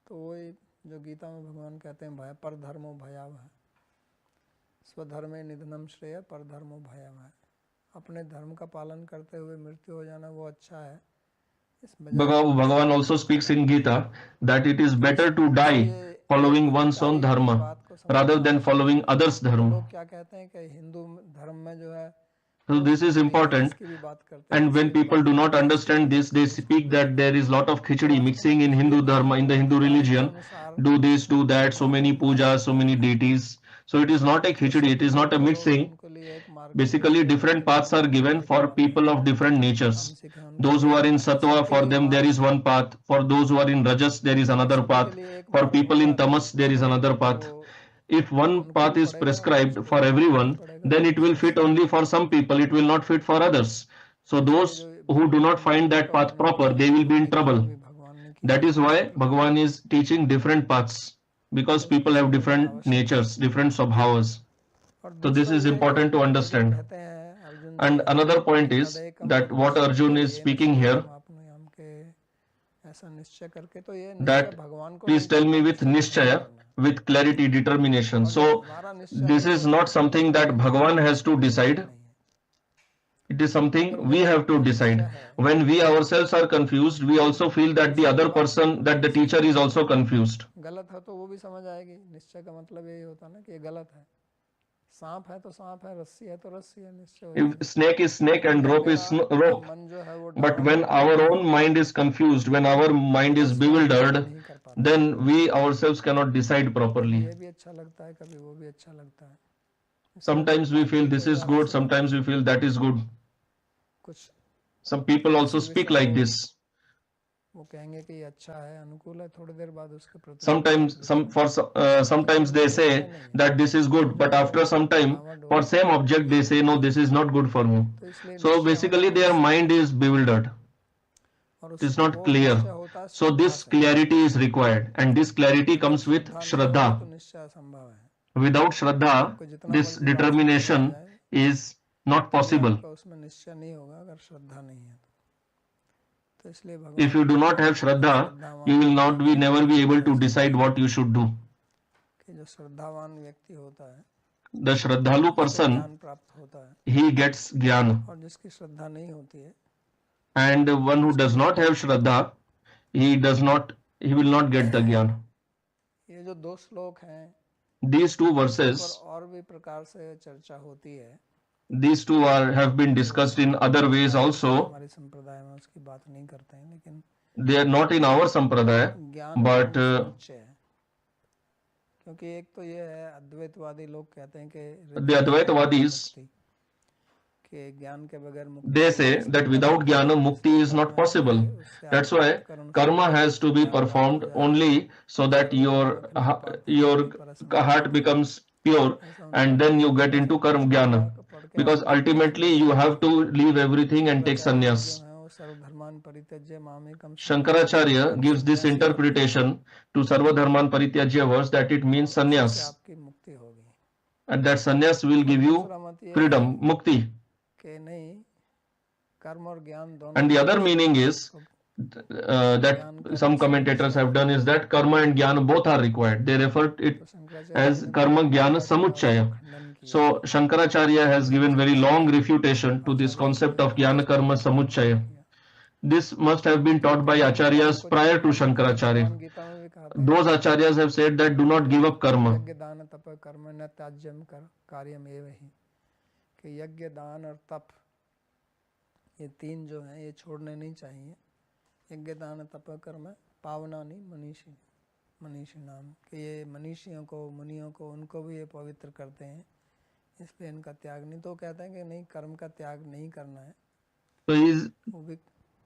तो वही जो गीता में भगवान कहते हैं, भय पर धर्मो भयावह, स्वधर्मे निधनम श्रेय पर धर्मो भयावह. अपने धर्म का पालन करते हुए मृत्यु हो जाना वो अच्छा है. Bhagavan also speaks in Gita that it is better to die following one's own dharma rather than following others' dharma. लोग क्या कहते हैं कि हिंदू धर्म में जो है. So this is important, and when people do not understand this, they speak that there is lot of khichdi mixing in Hindu dharma, in the Hindu religion. Do this, do that, so many pujas, so many deities. So it is not a khichdi, it is not a mixing. Basically different paths are given for people of different natures. Those who are in sattva, for them there is one path. For those who are in rajas, there is another path. For people in tamas, there is another path. If one path is prescribed for everyone, then it will fit only for some people, it will not fit for others. So those who do not find that path proper, they will be in trouble. That is why Bhagavan is teaching different paths, because people have different natures, different swabhavas. So this is important to understand. And another point is that what Arjun is speaking here, that please tell me with nishchaya, with clarity, determination. So this is not something that Bhagavan has to decide. It is something we have to decide. When we ourselves are confused, we also feel that the other person, that the teacher is also confused. गलत है तो वो भी समझ आएगी. निश्चय का मतलब यही होता है ना कि ये गलत है. सांप है तो सांप है, रस्सी है तो रस्सी है, निश्चय. If snake is snake and rope is rope, but when our own mind is confused, when our mind is bewildered, then we ourselves cannot decide properly. ये भी अच्छा लगता है, कभी वो भी अच्छा लगता है. Sometimes we feel this is good, sometimes we feel that is good. Some people also speak like this. वो कहेंगे कि ये अच्छा है, अनुकूल है, थोड़ी देर बाद उसके प्रति sometimes they say that this is good, but after some time for same object they say no, this is not good for me. So basically their mind is bewildered. It is not clear. So this clarity is required, and this clarity comes with Shraddha. Without Shraddha, this determination is not possible. If you do not have Shraddha, you will never be able to decide what you should do. The Shraddhalu person, he gets Jnana. And one who does not have Shraddha, he will not get the Jnana. These two verses, these two have been discussed in other ways also. They are not in our sampradaya, but the Advaitavadis, they say that without Jnana, Mukti is not possible. That's why karma has to be performed only so that your heart becomes pure, and then you get into karma Jnana. Because ultimately you have to leave everything and take sannyas. Shankaracharya gives this interpretation to Sarva Dharman Parityajya verse, that it means sannyas. And that sannyas will give you freedom, mukti. And the other meaning is that some commentators have done is that karma and jnana both are required. They refer to it as karma jnana samuchchaya. So Shankaracharya has given very long refutation to this concept of jnana karma samuchchaya. This must have been taught by acharyas prior to Shankaracharya. Those acharyas have said that do not give up karma. यज्ञ दान और तप, ये तीन जो हैं ये छोड़ने नहीं चाहिए. यज्ञ दान तप कर्म पावना नहीं मनीषी नाम कि ये मनीषियों को, मुनियों को, उनको भी ये पवित्र करते हैं, इसलिए इनका त्याग नहीं. तो कहते हैं कि नहीं, कर्म का त्याग नहीं करना है, तो वो भी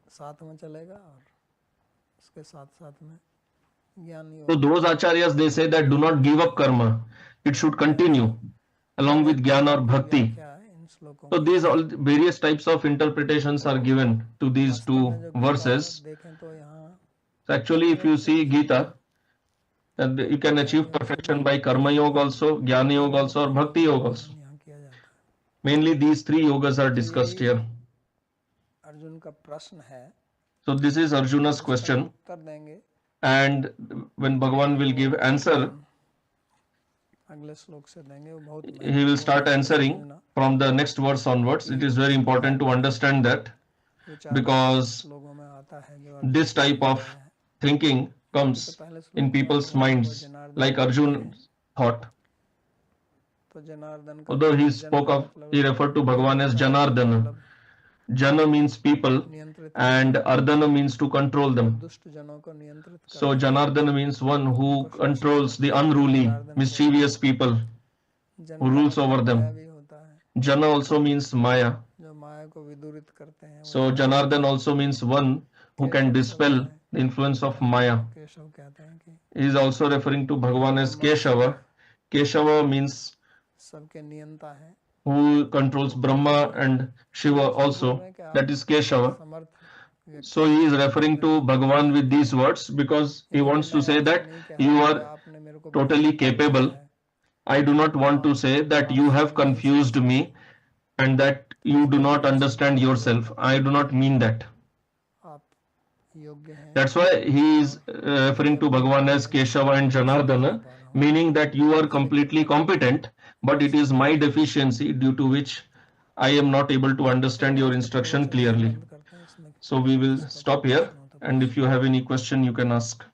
साथ में चलेगा और उसके साथ साथ में ज्ञान. So those acharyas, they say that do not give up karma, it should continue along with jnana or bhakti. So these all various types of interpretations are given to these two verses. So actually if you see Gita, you can achieve perfection by karma yoga also, jnana yoga also, or bhakti yoga also. Mainly these three yogas are discussed here. So this is Arjuna's question, and when Bhagavan will give answer, he will start answering from the next verse onwards. It is very important to understand that, because this type of thinking comes in people's minds, like Arjuna thought. Although he referred to Bhagavan as Janardana. Jana means people and Ardhana means to control them. So Janardana means one who controls the unruly, mischievous people, who rules over them. Jana also means Maya. So Janardana also means one who can dispel the influence of Maya. He is also referring to Bhagavan as Keshava. Keshava means who controls Brahma and Shiva also, that is Keshava. So he is referring to Bhagavan with these words because he wants to say that you are totally capable. I do not want to say that you have confused me and that you do not understand yourself. I do not mean that. That's why he is referring to Bhagavan as Keshava and Janardana, meaning that you are completely competent, but it is my deficiency due to which I am not able to understand your instruction clearly. So we will stop here, and if you have any question, you can ask.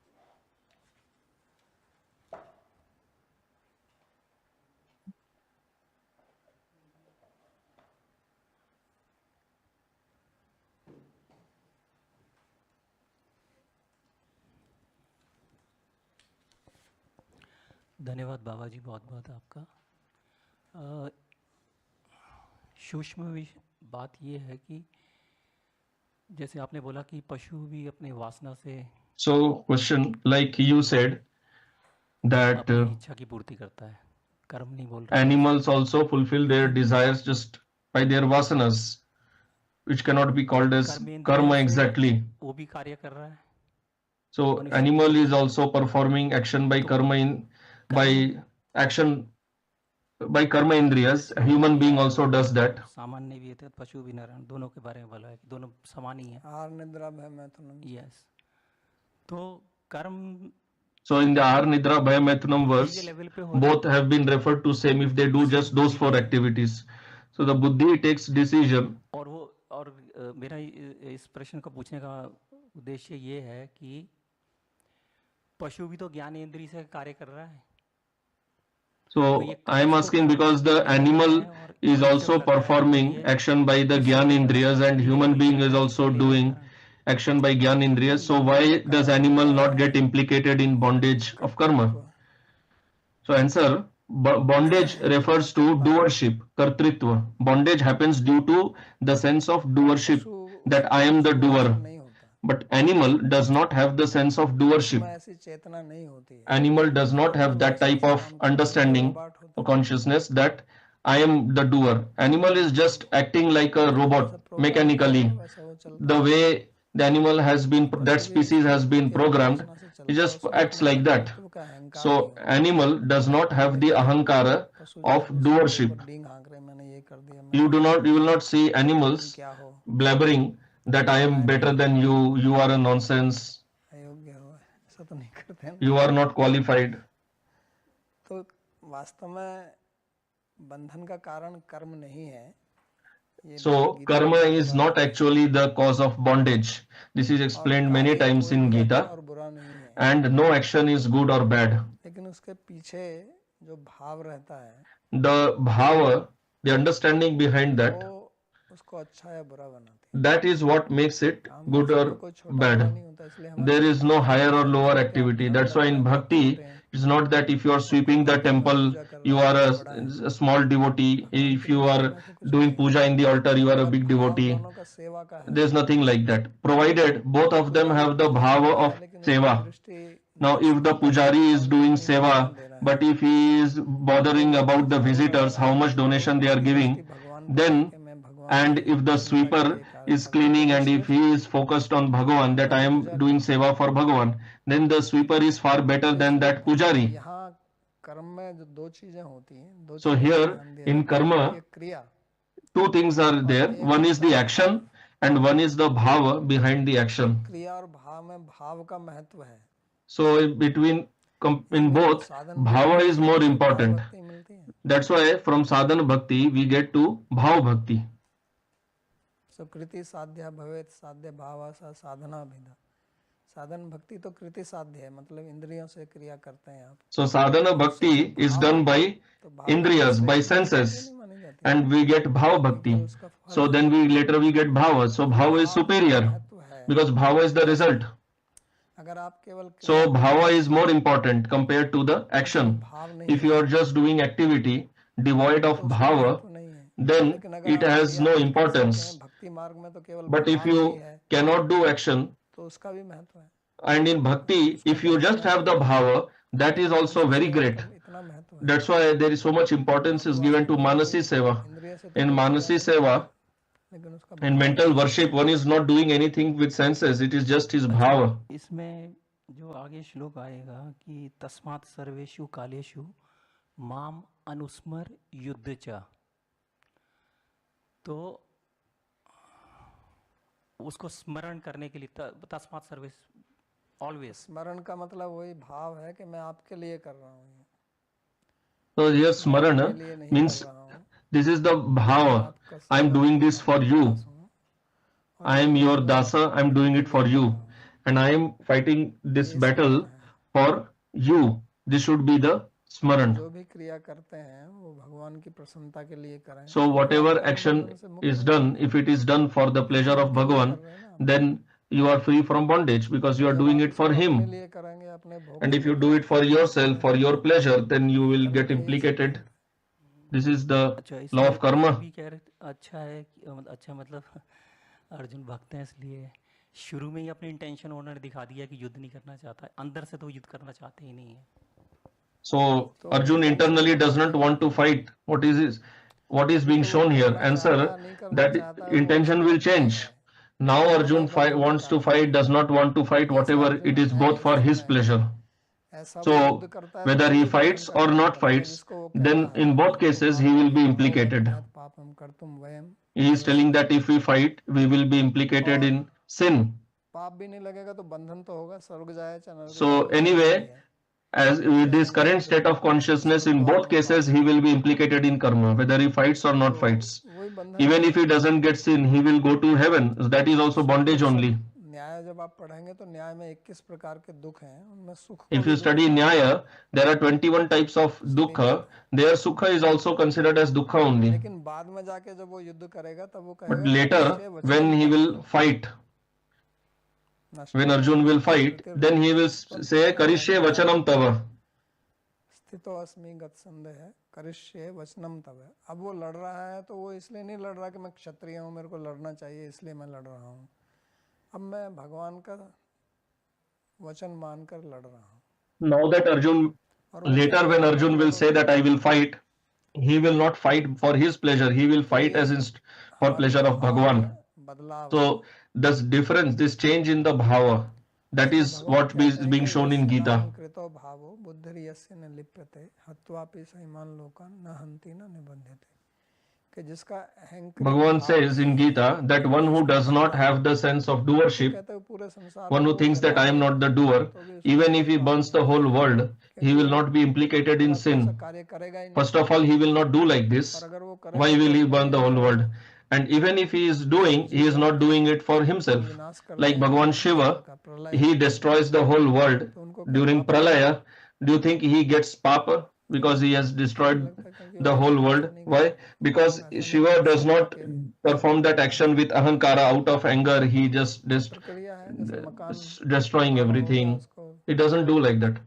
धन्यवाद बाबा जी, बहुत बहुत आपका। सूक्ष्म बात ये है कि जैसे आपने बोला कि पशु भी अपने वासना से So question, like you said that अपनी इच्छा की पूर्ति करता है, कर्म नहीं बोल रहा। Animals also fulfill their desires just by their vasanas, which cannot be called as karma exactly. वो भी कार्य कर रहा है। So animal is also performing action by karma by karma indriyas. A human being also does that. सामान्य भी है, पशु भी नारायण, दोनों के बारे में बोला है कि दोनों समान ही है। आहार निद्रा भय मैथुनम। Yes. तो कर्म, so in the Ahar Nidra Bhaya Maithunam verse, both have been referred to same if they do just those 4 activities. So the buddhi takes decision. और मेरा इस प्रश्न को पूछने का उद्देश्य ये है कि पशु भी तो ज्ञान इंद्रिय से कार्य कर रहा है। So I am asking because the animal is also performing action by the Gyan Indriyas and human being is also doing action by Gyan Indriyas. So why does animal not get implicated in bondage of karma? So answer, bondage refers to doership, kartritva. Bondage happens due to the sense of doership, that I am the doer. But animal does not have the sense of doership. Animal does not have that type of understanding or consciousness that I am the doer. Animal is just acting like a robot mechanically. The way the animal has been, that species has been programmed, it just acts like that. So animal does not have the ahankara of doership. You will not see animals blabbering that I am better than you, you are a nonsense, you are not qualified. तो वास्तव में बंधन का कारण कर्म नहीं है। So karma is not actually the cause of bondage. This is explained many times in Gita. And no action is good or bad. लेकिन उसके पीछे जो भाव रहता है, the bhava, the understanding behind that, उसको अच्छा या बुरा बनाती है। that is what makes it good or bad. There is no higher or lower activity. That's why in bhakti, it's not that if you are sweeping the temple, you are a small devotee. If you are doing puja in the altar, you are a big devotee. There's nothing like that. Provided both of them have the bhava of seva. Now, if the pujari is doing seva, but if he is bothering about the visitors, how much donation they are giving, then, and if the sweeper is cleaning and if he is focused on Bhagavan, that I am doing seva for Bhagavan, then the sweeper is far better than that pujari. So here in karma, 2 things are there. One is the action and one is the bhava behind the action. So in both, bhava is more important. That's why from sadhana bhakti we get to bhav bhakti. So kriti sadhya bhavet sadhya bhava sa sadhana abhida. साधन भक्ति तो कृति साध्य है, मतलब इंद्रियों से क्रिया करते हैं आप। So sadhana bhakti is done by indriyas, by senses, and we get bhav bhakti. So then we get bhava. So bhava is superior because bhava is the result. So bhava is more important compared to the action. If you are just doing activity devoid of bhava, then it has no importance. But if you cannot do action, and in bhakti, if you just have the bhava, that is also very great. That's why there is so much importance is given to manasi seva. In manasi seva, लेकिन उसका In mental worship, one is not doing anything with senses, it is just his bhava. इसमें जो आगे श्लोक आएगा कि तस्मात् सर्वेषु कालेषु माम अनुस्मर युद्ध च, तो उसको स्मरण करने के लिए तस्मात् सर्वेष ऑलवेज, स्मरण का मतलब वही भाव है कि मैं आपके लिए कर रहा हूँ। So here smarana means this is the bhava. I am doing this for you. I am your dasa. I am doing it for you, and I am fighting this battle for you. This should be the smaran. जो भी क्रिया करते हैं वो भगवान की प्रसन्नता के लिए करें। So whatever action is done, if it is done for the pleasure of Bhagavan, then you are free from bondage because you are doing it for him. And if you do it for yourself, for your pleasure, then you will get implicated. This is the law of karma. अच्छा है, अच्छा मतलब अर्जुन भक्त है इसलिए शुरू में ही अपनी इंटेंशन ओनर दिखा दिया कि युद्ध नहीं करना चाहता, अंदर से तो युद्ध करना चाहते ही नहीं है। So Arjun internally does not want to fight. What is being shown here? Answer, that intention will change. Now Arjun wants to fight, does not want to fight, whatever, it is both for his pleasure. So whether he fights or not fights, then in both cases he will be implicated. He is telling that if we fight, we will be implicated in sin. So anyway, as with this current state of consciousness, in both cases he will be implicated in karma, whether he fights or not fights. Even if he doesn't get sin, he will go to heaven. That is also bondage only. If you study Nyaya, there are 21 types of dukkha. Their sukha is also considered as dukkha only. But later, when he will fight, when Arjun will fight, then he will say, Karishye vachanam tava. स्थितो अस्मि गत संदेह करिष्ये वचनम तव। अब वो लड़ रहा है तो वो इसलिए नहीं लड़ रहा कि मैं क्षत्रिय हूँ, मेरे को लड़ना चाहिए इसलिए मैं लड़ रहा हूँ। अब मैं भगवान का वचन मानकर लड़ रहा हूँ। Now that Arjun, later when Arjun will say that I will fight, he will not fight for his pleasure, he will fight as for pleasure of Bhagavan. So this difference, this change in the bhava, that is what is being shown in Gita. Bhagavan says in Gita that one who does not have the sense of doership, one who thinks that I am not the doer, even if he burns the whole world, he will not be implicated in sin. First of all, he will not do like this. Why will he burn the whole world? And even if he is doing, he is not doing it for himself. Like Bhagavan Shiva, he destroys the whole world during Pralaya. Do you think he gets papa because he has destroyed the whole world? Why? Because Shiva does not perform that action with ahankara, out of anger. He just destroying everything. He doesn't do like that.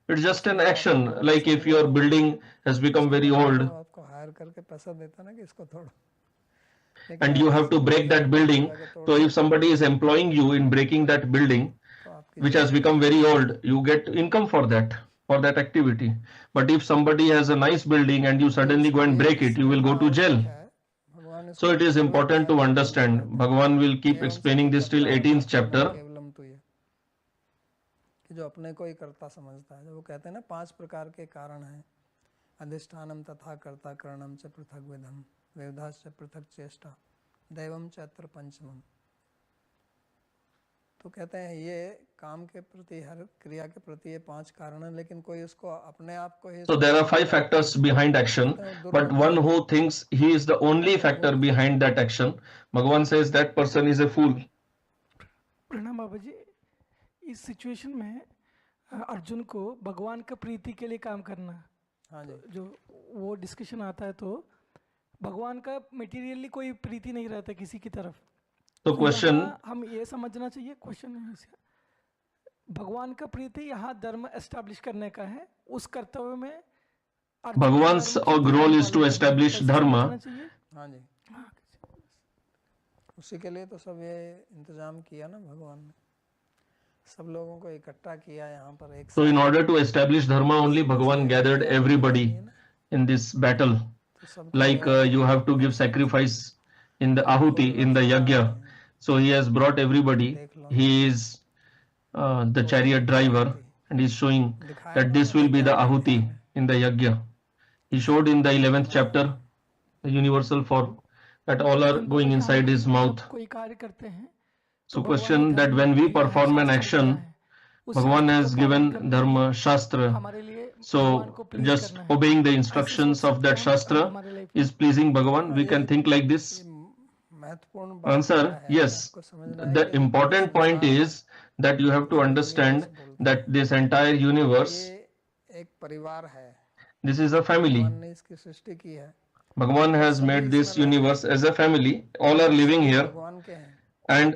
It's just an action. Like if your building has become very old and you have to break that building, so if somebody is employing you in breaking that building which has become very old, you get income for that activity. But if somebody has a nice building and you suddenly go and break it, you will go to jail. So it is important to understand. Bhagavan will keep explaining this till 18th chapter. जो अपने को ही कर्ता समझता है, जो वो कहते हैं ना 5 प्रकार के कारण हैं, अधिष्ठानम तथा कर्ता करणम च पृथक विधम वेदास च पृथक चेष्टा दैवम च अत्र पंचमम। तो कहते हैं ये काम के प्रति, हर क्रिया के प्रति ये 5 कारण हैं, लेकिन कोई उसको अपने आप को ही। So there are 5 factors behind action, but one who thinks he is the only factor behind that action, Bhagavan says that person is a fool. प्रणाम बाबा जी, इस सिचुएशन में अर्जुन को भगवान का प्रीति के लिए काम करना, हाँ जी, जो वो डिस्कशन आता है तो भगवान का मटेरियली कोई प्रीति नहीं रहता किसी की तरफ। तो क्वेश्चन हम ये समझना चाहिए, क्वेश्चन है भगवान का प्रीति यहाँ धर्म एस्टैब्लिश करने का है, उस कर्तव्य में Bhagavan's goal is to establish dharma. हाँ जी, उसी के लिए तो सब ये इंतजाम किया ना भगवान ने, सब लोगों को इकट्ठा किया यहाँ पर एक। So in order to establish dharma, only Bhagavan gathered everybody in this battle. Like you have to give sacrifice in the ahuti, in the yajna. So he has brought everybody. He is the chariot driver, and he's showing that this will be the ahuti in the yajna. He showed in the 11th chapter, the universal form, that all are going inside his mouth. कोई कार्य करते हैं So question that when we perform an action, Bhagavan has given dharma, shastra. हमारे लिए So just obeying the instructions of that shastra is pleasing Bhagavan. We can think like this. महत्वपूर्ण बात Answer, क्या है? yes. आपको समझना है The कि important point is that you have to understand that this entire universe, ये एक परिवार है, this is a family. भगवान ने इसकी सृष्टि की है, Bhagavan has made this universe as a family. All are living here, भगवान के हैं, and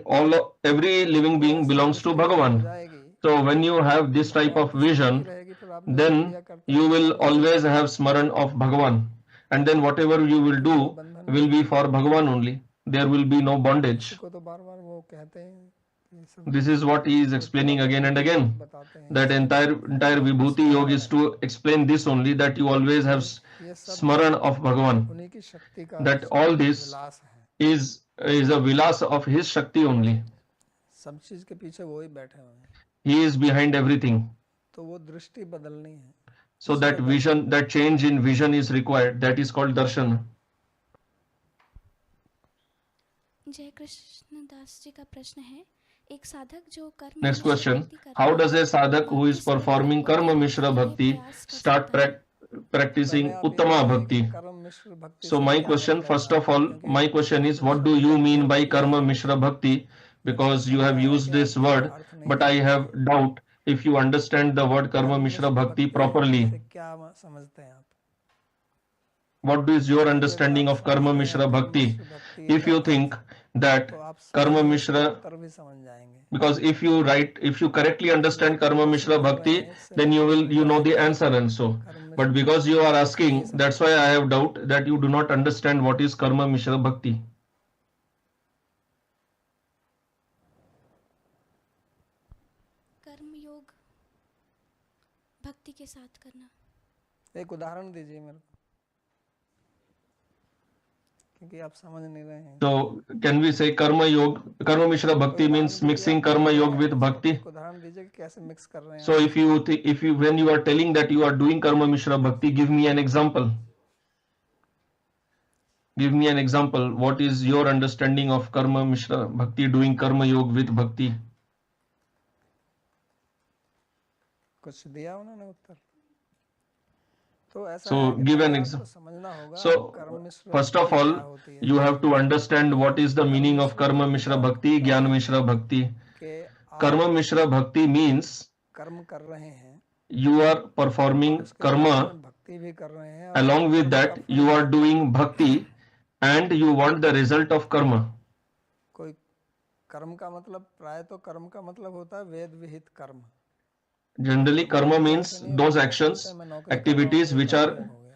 every living being belongs to Bhagavan. जाएगी So when you have this type of vision, रहेगी, फिर आप then you will always have smaran of Bhagavan, and then whatever you will do will be for Bhagavan only. There will be no bondage. को तो बार बार वो कहते हैं ये सब This is what he is explaining again and again. बताते हैं, That entire Vibhuti Yoga is to explain this only, that you always have ये सब smaran of Bhagavan. उन्हीं की शक्ति का That all this विलास है, is a vilas of his Shakti only. सब चीज के पीछे वो ही बैठे हुए हैं, He is behind everything. तो वो दृष्टि बदलनी है. So that vision, that change in vision is required. That is called darshan. जय कृष्ण दास जी का प्रश्न है, एक साधक जो कर्म Next मिश्र question. भक्ति करता How है, does a sadhak who is performing karma mishra bhakti start practicing uttama bhakti? कर्म मिश्र भक्ति So my question, first of all, my question is, what do you mean by karma mishra bhakti? Because you have used this word, but I have doubt if you understand the word karma mishra bhakti properly. से क्या समझते हैं आप? What is your understanding of karma mishra bhakti? If you think that तो आप karma mishra, उत्तर भी समझ जाएंगे. because if you correctly understand karma mishra bhakti, then you know the answer also. But because you are asking, that's why I have doubt that you do not understand what is karma mishra bhakti. कर्म योग भक्ति के साथ करना. एक उदाहरण दीजिए मेरे को, क्योंकि आप समझ नहीं रहे हैं. So can we say karma mishra bhakti means mixing karma yoga with bhakti? एक उदाहरण दीजिए कि कैसे मिक्स कर रहे हैं. So if you when you are telling that you are doing karma mishra bhakti, give me an example. Give me an example. What is your understanding of karma mishra bhakti, doing karma yoga with bhakti? कुछ दिया उन्होंने उत्तर. तो ऐसा So है कि give an पहले example. आपको समझना होगा So कर्म मिश्र first भक्ति of all, क्या होती है. you have to understand what is the meaning of karma mishra bhakti, jnana mishra bhakti. कि आप Karma mishra bhakti means कर्म कर रहे हैं, you are performing उसके karma, साथ में भक्ति भी कर रहे हैं, और along with कर्म that का you फल are doing bhakti and you want the result of karma. कोई कर्म का मतलब, प्राय तो कर्म का मतलब होता है वेद विहित कर्म. Generally karma means those actions, activities which are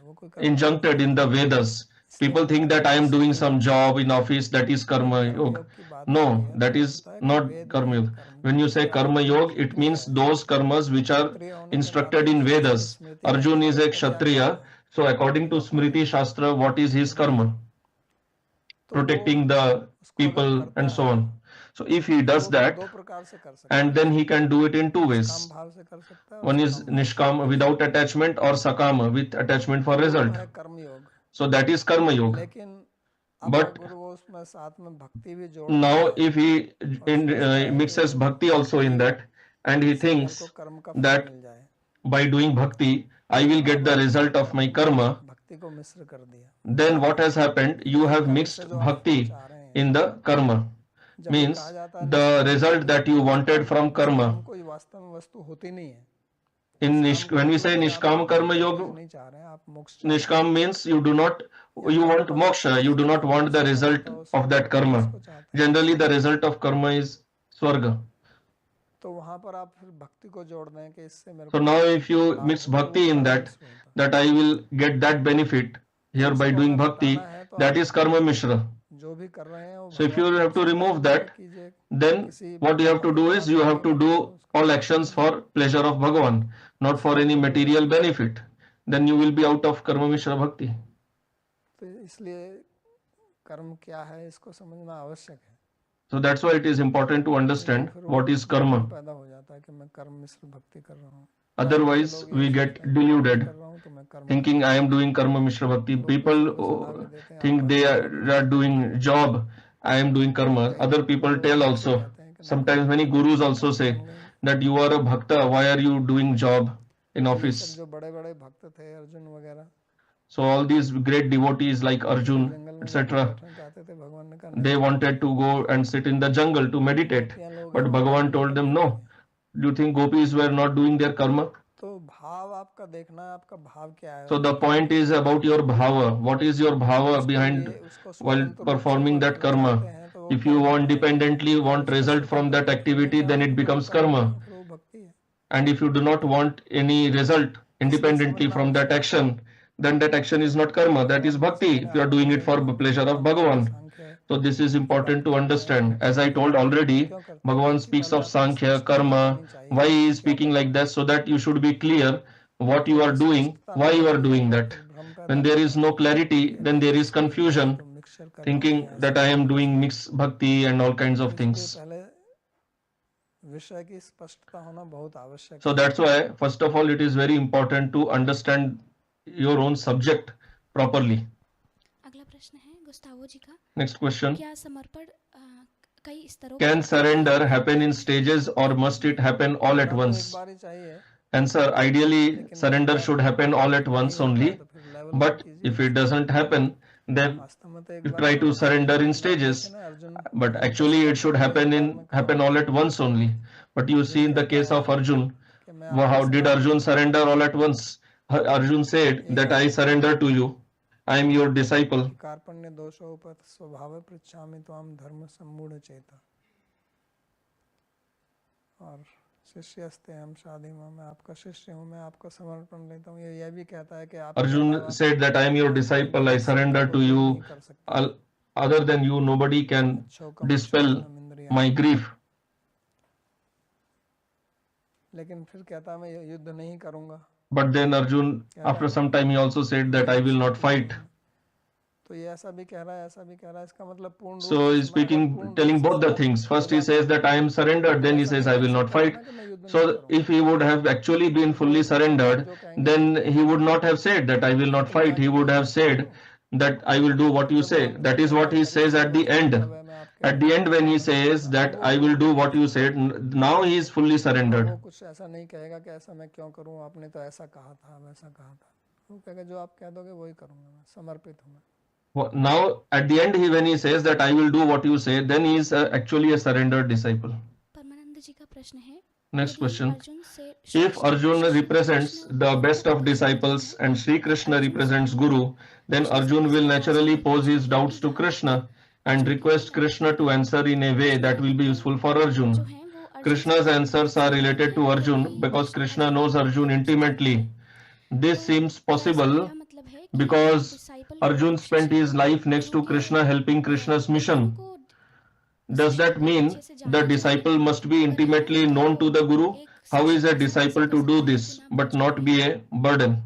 वो कोई कर्म injuncted in the Vedas. People think that I am doing some job in office, that is karma yoga. की बात No, होती है, that is होता है कि not वेद karma विहित yoga. कर्म. When you say karma yoga, it means those karmas which are instructed in Vedas. Arjun is a kshatriya, so according to Smriti Shastra, what is his karma? Protecting the people and so on. So if he does that, दो प्रकार से कर सकते हैं. and then he can do it in two ways. काम भाव से कर सकता है, One is nishkama without attachment, or sakama with attachment for result. है कर्म योग. So that is karma yoga. लेकिन अब But अगर वो उसमें साथ में भक्ति भी जोड़ now if he mixes bhakti also in that, and he thinks को कर्म का फल that मिल जाए, by doing bhakti I will get the result of my karma, भक्ति को मिश्र कर दिया. then what has happened? You have mixed bhakti in the karma. Means the result that you wanted from karma. कोई वास्तव में वस्तु होती नहीं है. When we say nishkam karma yoga, नहीं चाह रहे हैं आप मोक्ष. nishkam means you want moksha, you do not want the result of that karma. Generally the result of karma is swarga. तो वहां पर आप फिर भक्ति को जोड़ दें कि इससे मेरे So को now if you mix bhakti in that I will get that benefit here by doing bhakti, that is karma mishra. जो भी कर रहे हैं वो So if you have to remove that, कीजिए. then what you have to do is you have to do all actions for pleasure of Bhagavan, not for any material benefit. Then you will be out of karma mishra bhakti. तो इसलिए कर्म क्या है इसको समझना आवश्यक है। So that's why it is important to understand फिर what is karma. पैदा हो जाता है कि मैं कर्म मिश्र भक्ति कर रहा हूँ। Otherwise, we get deluded, कर रहा हूँ तो मैं कर्म thinking I am doing karma mishra bhakti. People think they are doing job. I am doing karma. Other people tell also. Sometimes many gurus also say that you are a bhakta. Why are you doing job in office? जो बड़े-बड़े भक्त थे अर्जुन वगैरह, So all these great devotees like Arjun, etc., they wanted to go and sit in the jungle to meditate. But Bhagavan told them, no. Do you think gopis were not doing their karma? तो भाव आपका देखना है, आपका भाव क्या है। So the point is about your bhava. What is your bhava behind while performing that karma? If you want independently want result from that activity, then it becomes karma. वो भक्ति है। And if you do not want any result independently from that action, then that action is not karma, that is bhakti, if you are doing it for the pleasure of Bhagavan. So this is important to understand. As I told already, Bhagavan speaks of Sankhya, karma. Why he is speaking like that? So that you should be clear what you are doing, why you are doing that. When there is no clarity, then there is confusion, thinking that I am doing mixed bhakti and all kinds of things. विषय की स्पष्टता होना बहुत आवश्यक है। So that's why, first of all, it is very important to understand your own subject properly. अगला प्रश्न है गुस्तावो जी का। Next question. क्या समर्पण कई स्तरों Can surrender happen in stages or must it happen all at once? एक बार ही चाहिए, Answer. Ideally, surrender should happen all at once only. But if it doesn't happen, then वास्तव में तो एक you bar try to surrender in stages. But actually, it should happen all at once only. But you see in the case of Arjun, how did Arjun surrender all at once? Arjun said that I surrender to you. I am your disciple. कार्पण्य दोषों पर स्वभाव पृच्छामि त्वाम धर्म सम्मूढ़ चेता। और शिष्यस्ते हम शादी में, मैं आपका शिष्य हूँ, मैं आपका समर्पण लेता हूँ। ये भी कहता है कि आप Arjun said that I am your disciple, I surrender to you. Other than you, nobody can dispel my grief. लेकिन फिर कहता मैं युद्ध नहीं करूँगा। But then Arjun, after some time, he also said that I will not fight. तो ये ऐसा भी कह रहा है, ऐसा भी कह रहा है, इसका मतलब पूर्ण रूप So he's speaking, telling both the things. First he says that I am surrendered, then he says I will not fight. So if he would have actually been fully surrendered, then he would not have said that I will not fight. He would have said that I will do what you say. That is what he says at the end. At the end when he says that I will do what you said, now he is fully surrendered. वो कुछ ऐसा नहीं कहेगा कि ऐसा मैं क्यों करूं, आपने तो ऐसा कहा था, वैसा कहा था। वो कहेगा जो आप कह दोगे वही करूंगा, मैं समर्पित हूं। Now at the end when he says that I will do what you say, then he is actually a surrendered disciple. परमानंद जी का प्रश्न है। Next question. अर्जुन से If Arjuna represents the best of disciples and Sri Krishna represents Guru, then Arjun will naturally pose his doubts to Krishna and request Krishna to answer in a way that will be useful for Arjun. Krishna's answers are related to Arjun because Krishna knows Arjun intimately. This seems possible because Arjun spent his life next to Krishna helping Krishna's mission. Does that mean the disciple must be intimately known to the Guru? How is a disciple to do this but not be a burden?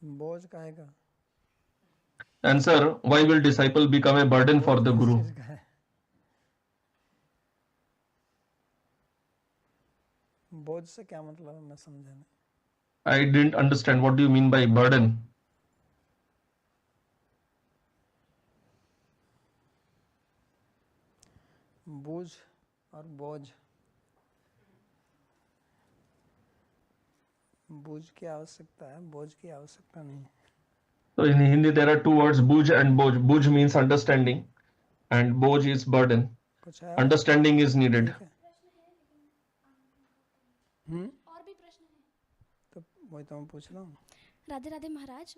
बोझ कहेगा। Answer. Why will disciple become a burden for the Guru? बोझ से क्या मतलब है, मैं समझा नहीं। I didn't understand. What do you mean by burden? बोझ और बोझ, बोझ की आवश्यकता है, बोझ की आवश्यकता नहीं। So in Hindi there are two words, bhuj and boj. Bhuj means understanding and boj is burden. कुछ है Understanding is needed. और भी प्रश्न है। तो वही तो मैं पूछ रहा हूँ। राधे राधे महाराज।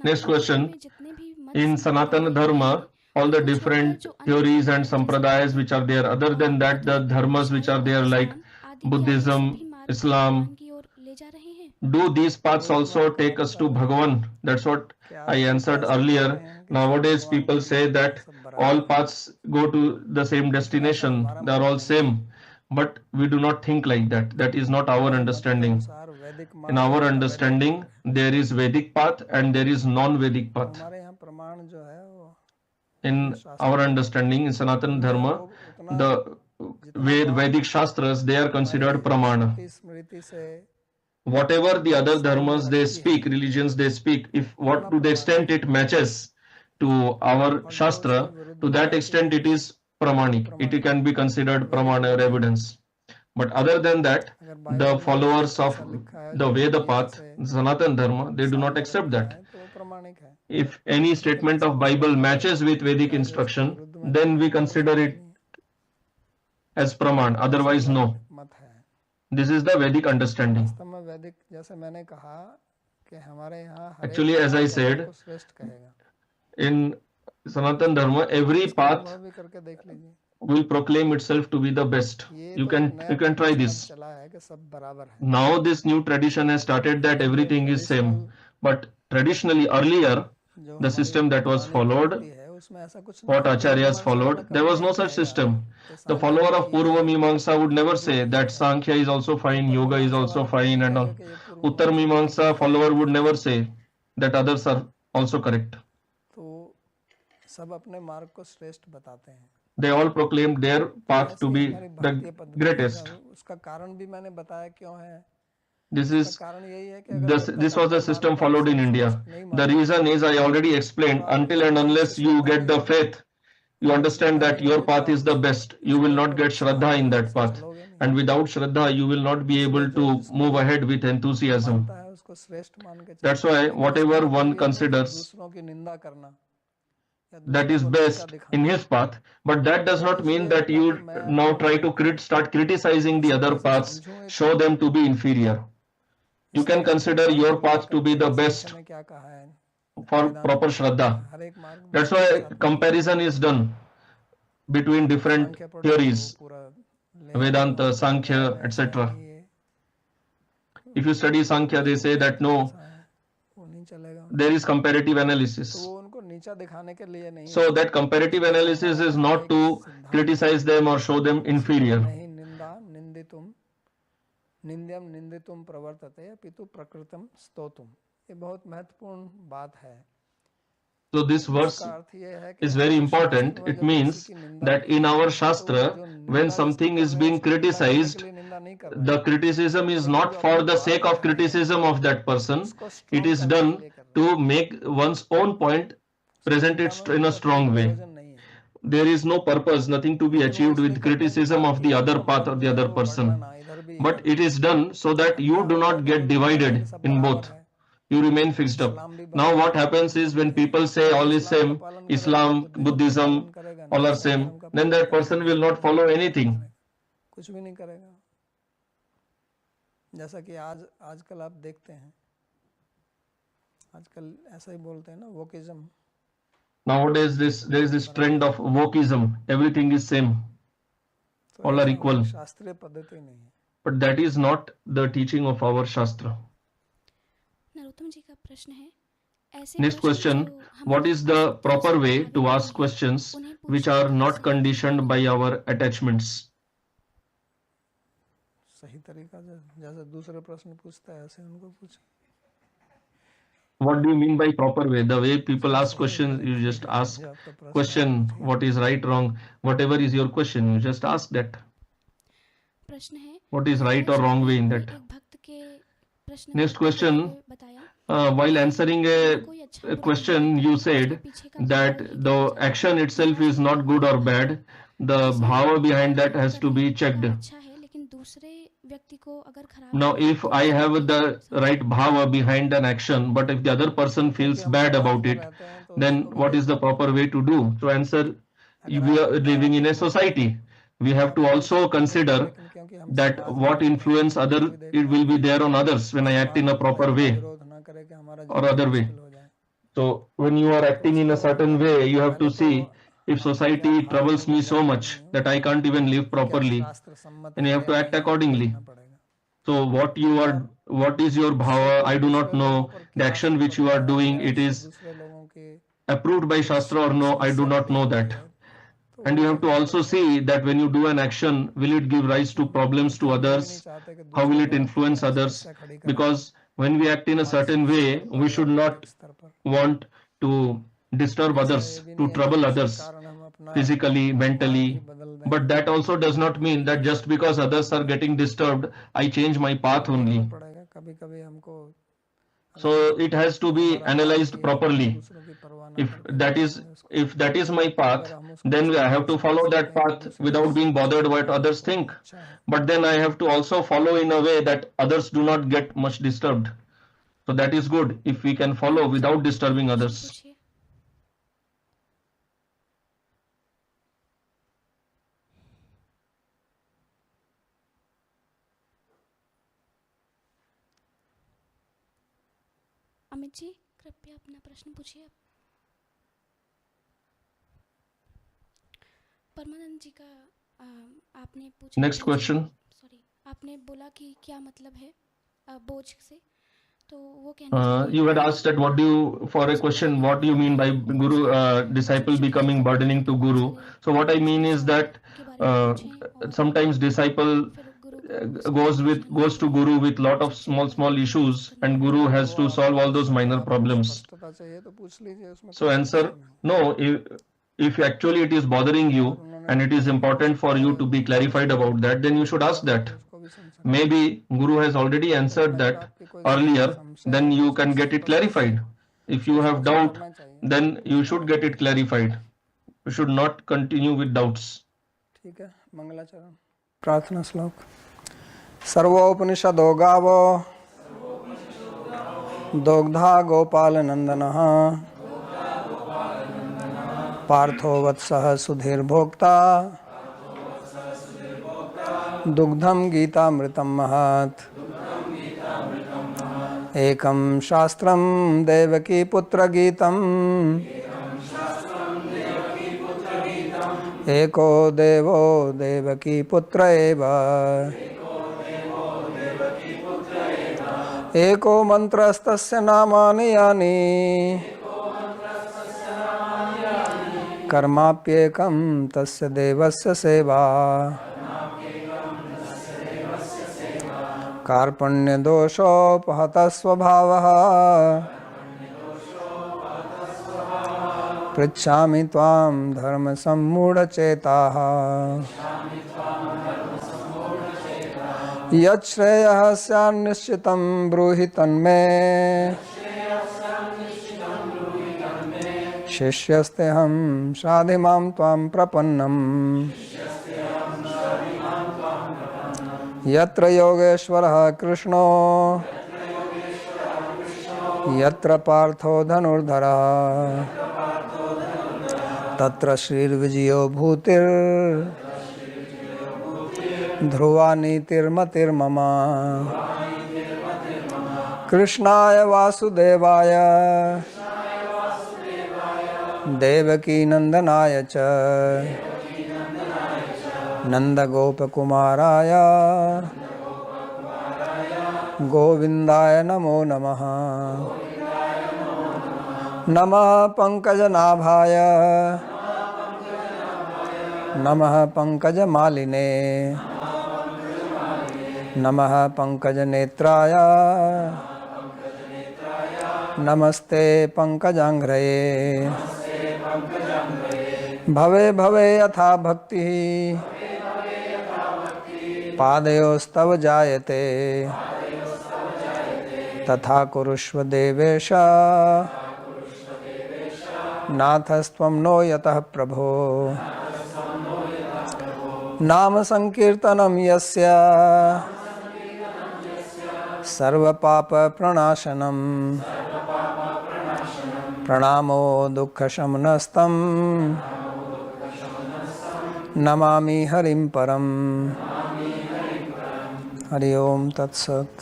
Next question. जितने भी मत In Sanatana Dharma, all the different theories and sampradayas which are there, other than that, the dharmas which are there like Buddhism, Islam, की ओर ले जा रहे हैं। do these paths also take us to Bhagavan? That's what I answered earlier. Nowadays people say that all paths go to the same destination, they are all same. But we do not think like that. That is not our understanding. In our understanding, there is Vedic path and there is non-Vedic path. हमारे यहाँ प्रमाण जो है वो In our understanding, in Sanatana Dharma, the Vedic Shastras, they are considered pramana. स्मृति से Whatever the other dharmas they speak, religions they speak, if what to the extent it matches to our Shastra, to that extent it is pramanik. It can be considered pramana or evidence. But other than that, the followers of the Veda path, Sanatana Dharma, they do not accept that. तो वो प्रमाणिक है. If any statement of Bible matches with Vedic instruction, then we consider it as praman, otherwise no. मत है. This is the Vedic understanding. वास्तव में वैदिक जैसे मैंने कहा कि हमारे यहाँ हर एक Actually, as I पाठ said, को श्रेष्ठ कहेगा. In Sanatana Dharma, every path अनुभव भी करके देख लीजिए. will proclaim itself to be the best. ये You तो can नया try ट्रेडिशन this. चला है कि सब बराबर है. Now this new tradition has started that everything is same. But traditionally, earlier, जो the system that was followed, है उसमें ऐसा कुछ नहीं what है. acharyas followed, there was no such system. The follower of Purva Mimamsa would never say that Sankhya is also fine, Yoga is also fine, and all. Uttar Mimamsa follower would never say that others are also correct. तो सब अपने मार्ग को श्रेष्ठ बताते हैं. They all proclaimed their path to be हमारी भारतीय the पद्धति greatest. है, उसका कारण भी मैंने बताया क्यों है. This उसका is कारण यही है कि अगर this was the system followed in India. The reason is, I already explained, until and unless you get the faith, you understand that your path is the best, you will not get Shraddha in that path. And without Shraddha, you will not be able to move ahead with enthusiasm. होता है उसको श्रेष्ठ मान के That's why whatever one considers दूसरों की निंदा करना या that is best in his path, but that does not mean that you now try to start criticizing the other paths, show them to be inferior. You can consider your path to be the best मैंने क्या कहा है. for proper Shraddha. हर एक मार्ग में That's why comparison is done between different संख्या पढ़ो, theories, पूरा Vedanta, Sankhya, etc. ये If you study Sankhya, they say that no, वो नहीं चलेगा. there is comparative तो analysis. वो उनको नीचा दिखाने के लिए नहीं So that comparative analysis is not to criticize them or show them inferior. नहीं निंदा निंदितुम निंद्यम निंदितुम प्रवर्तते अपितु प्रकृतम स्तोतुम. ये बहुत महत्वपूर्ण बात है. So this verse इसका अर्थ ये है कि is very important. It means that in our Shastra, when something is being criticized, के लिए निंदा नहीं कर रहा the criticism is not for the sake of criticism of that person. It is done to make one's own point, present it in a strong way. प्रयोजन नहीं है. There is no purpose, nothing to be achieved with criticism of the other path or the other person. ना इधर भी But it is done so that you do not get divided in both. You remain fixed up. Now what happens is, when people say all is same, Islam, Buddhism, all are same, then that person will not follow anything. कुछ भी नहीं करेगा. जैसा कि आजकल आप देखते हैं, आजकल ऐसा ही बोलते हैं ना, wokeism. Nowadays there is this trend of wokeism. Everything is same. All are equal. शास्त्रीय पद्धति नहीं है. But that is not the teaching of our Shastra. Narottam जी का प्रश्न है, ऐसे Next प्रश्न question, जो हम what is the proper way to ask questions which are not conditioned by our attachments? सही तरीका से जैसे दूसरे प्रश्न पूछता है ऐसे उनको पूछे. What do you mean by proper way? The way people ask questions, you just ask question, what is right, wrong, whatever is your question, you just ask that. प्रश्न है, What is right or wrong way in that? एक भक्त के प्रश्न Next का question, बताया while answering कोई अच्छा a question, you said that the action itself is not good or bad. The bhava behind that has to be checked. अच्छा है, लेकिन दूसरे व्यक्ति को अगर खराब Now, if I have the right bhava behind an action, but if the other person feels bad about it, then what is the proper way to do? To answer, we are living in a society. We have to also consider that what influence it will be there on others when I act in a proper way विरोध ना करे कि हमारा or other way. हो जाए. So when you are acting in a certain way, you have to see, if society troubles me so much that I can't even live properly, शास्त्र सम्मत then you have to act accordingly. पड़ेगा. So what is your bhava? I do not know. The action which you are doing, it is दूसरे लोगों के approved by Shastra or no, I do not know that. And you have to also see that when you do an action, will it give rise to problems to others? चाहते कि How will it influence others? Because when we act in a certain way, we should not स्तर पर want to disturb others, to trouble others physically, mentally. But that also does not mean that just because others are getting disturbed, I change my path only. So it has to be analyzed properly. If that is my path, then I have to follow that path without being bothered what others think. But then I have to also follow in a way that others do not get much disturbed. So that is good if we can follow without disturbing others. पूछिए। अमित जी कृपया अपना प्रश्न पूछिए। परमानंद जी का आपने पूछा। Next question. Sorry, आपने बोला कि क्या मतलब है बोझ से, तो वो कहना You had asked that what do you mean by guru disciple becoming burdening to guru? So what I mean is that sometimes disciple goes to guru with lot of small issues, and guru has to solve all those minor problems. So answer, no, if actually it is bothering you and it is important for you to be clarified about that, then you should ask that. Maybe guru has already answered that earlier, then you can get it clarified. If you have doubt, then you should get it clarified. You should not continue with doubts. ठीक है, मंगलाचरण। प्रार्थना श्लोक। सर्वोपनिषदो गावो दोग्धा गोपाल नंदनः पार्थो वत्सः सुधीर्भोक्ता दुग्धं गीतामृतं महत् एकं शास्त्रं देवकी पुत्र गीतम् एको देवो देवकी पुत्र एव एको मंत्रस्तस्य नामानि यानि कर्माप्येकं तस्य देवस्य सेवा कार्पण्यदोषोपहतः स्वभावः पृच्छामि त्वां धर्मसम्मूढचेताः यच्छ्रेयः स्यान्निश्चितं ब्रूहि तन्मे शिष्यस्तेऽहं शाधिमां त्वां प्रपन्नम् यत्र योगेश्वरः कृष्णो यत्र पार्थो धनुर्धरः तत्र श्रीर्विजयो भूतिर् ध्रुवा नीतिर्मतिर्मम कृष्णाय वासुदेवाय देवकी नंदनाय च नंदगोपकुमाराय गोविंदाय नमो नमः नमः पंकजनाभाय नमः पंकजमालिने नमः पंकजनेत्राय नमस्ते पंकजांघ्रये भवे भवे यथा भक्तिः पादयोस्तव जायते तथा कुरुष्व देवेश नाथस्त्वं नो यतः प्रभो नाम संकीर्तनं यस्य सर्वपाप प्रणाशनं प्रणामो दुःखशमनस्तं नमामि हरिं परम् हरि ओम तत्सत्।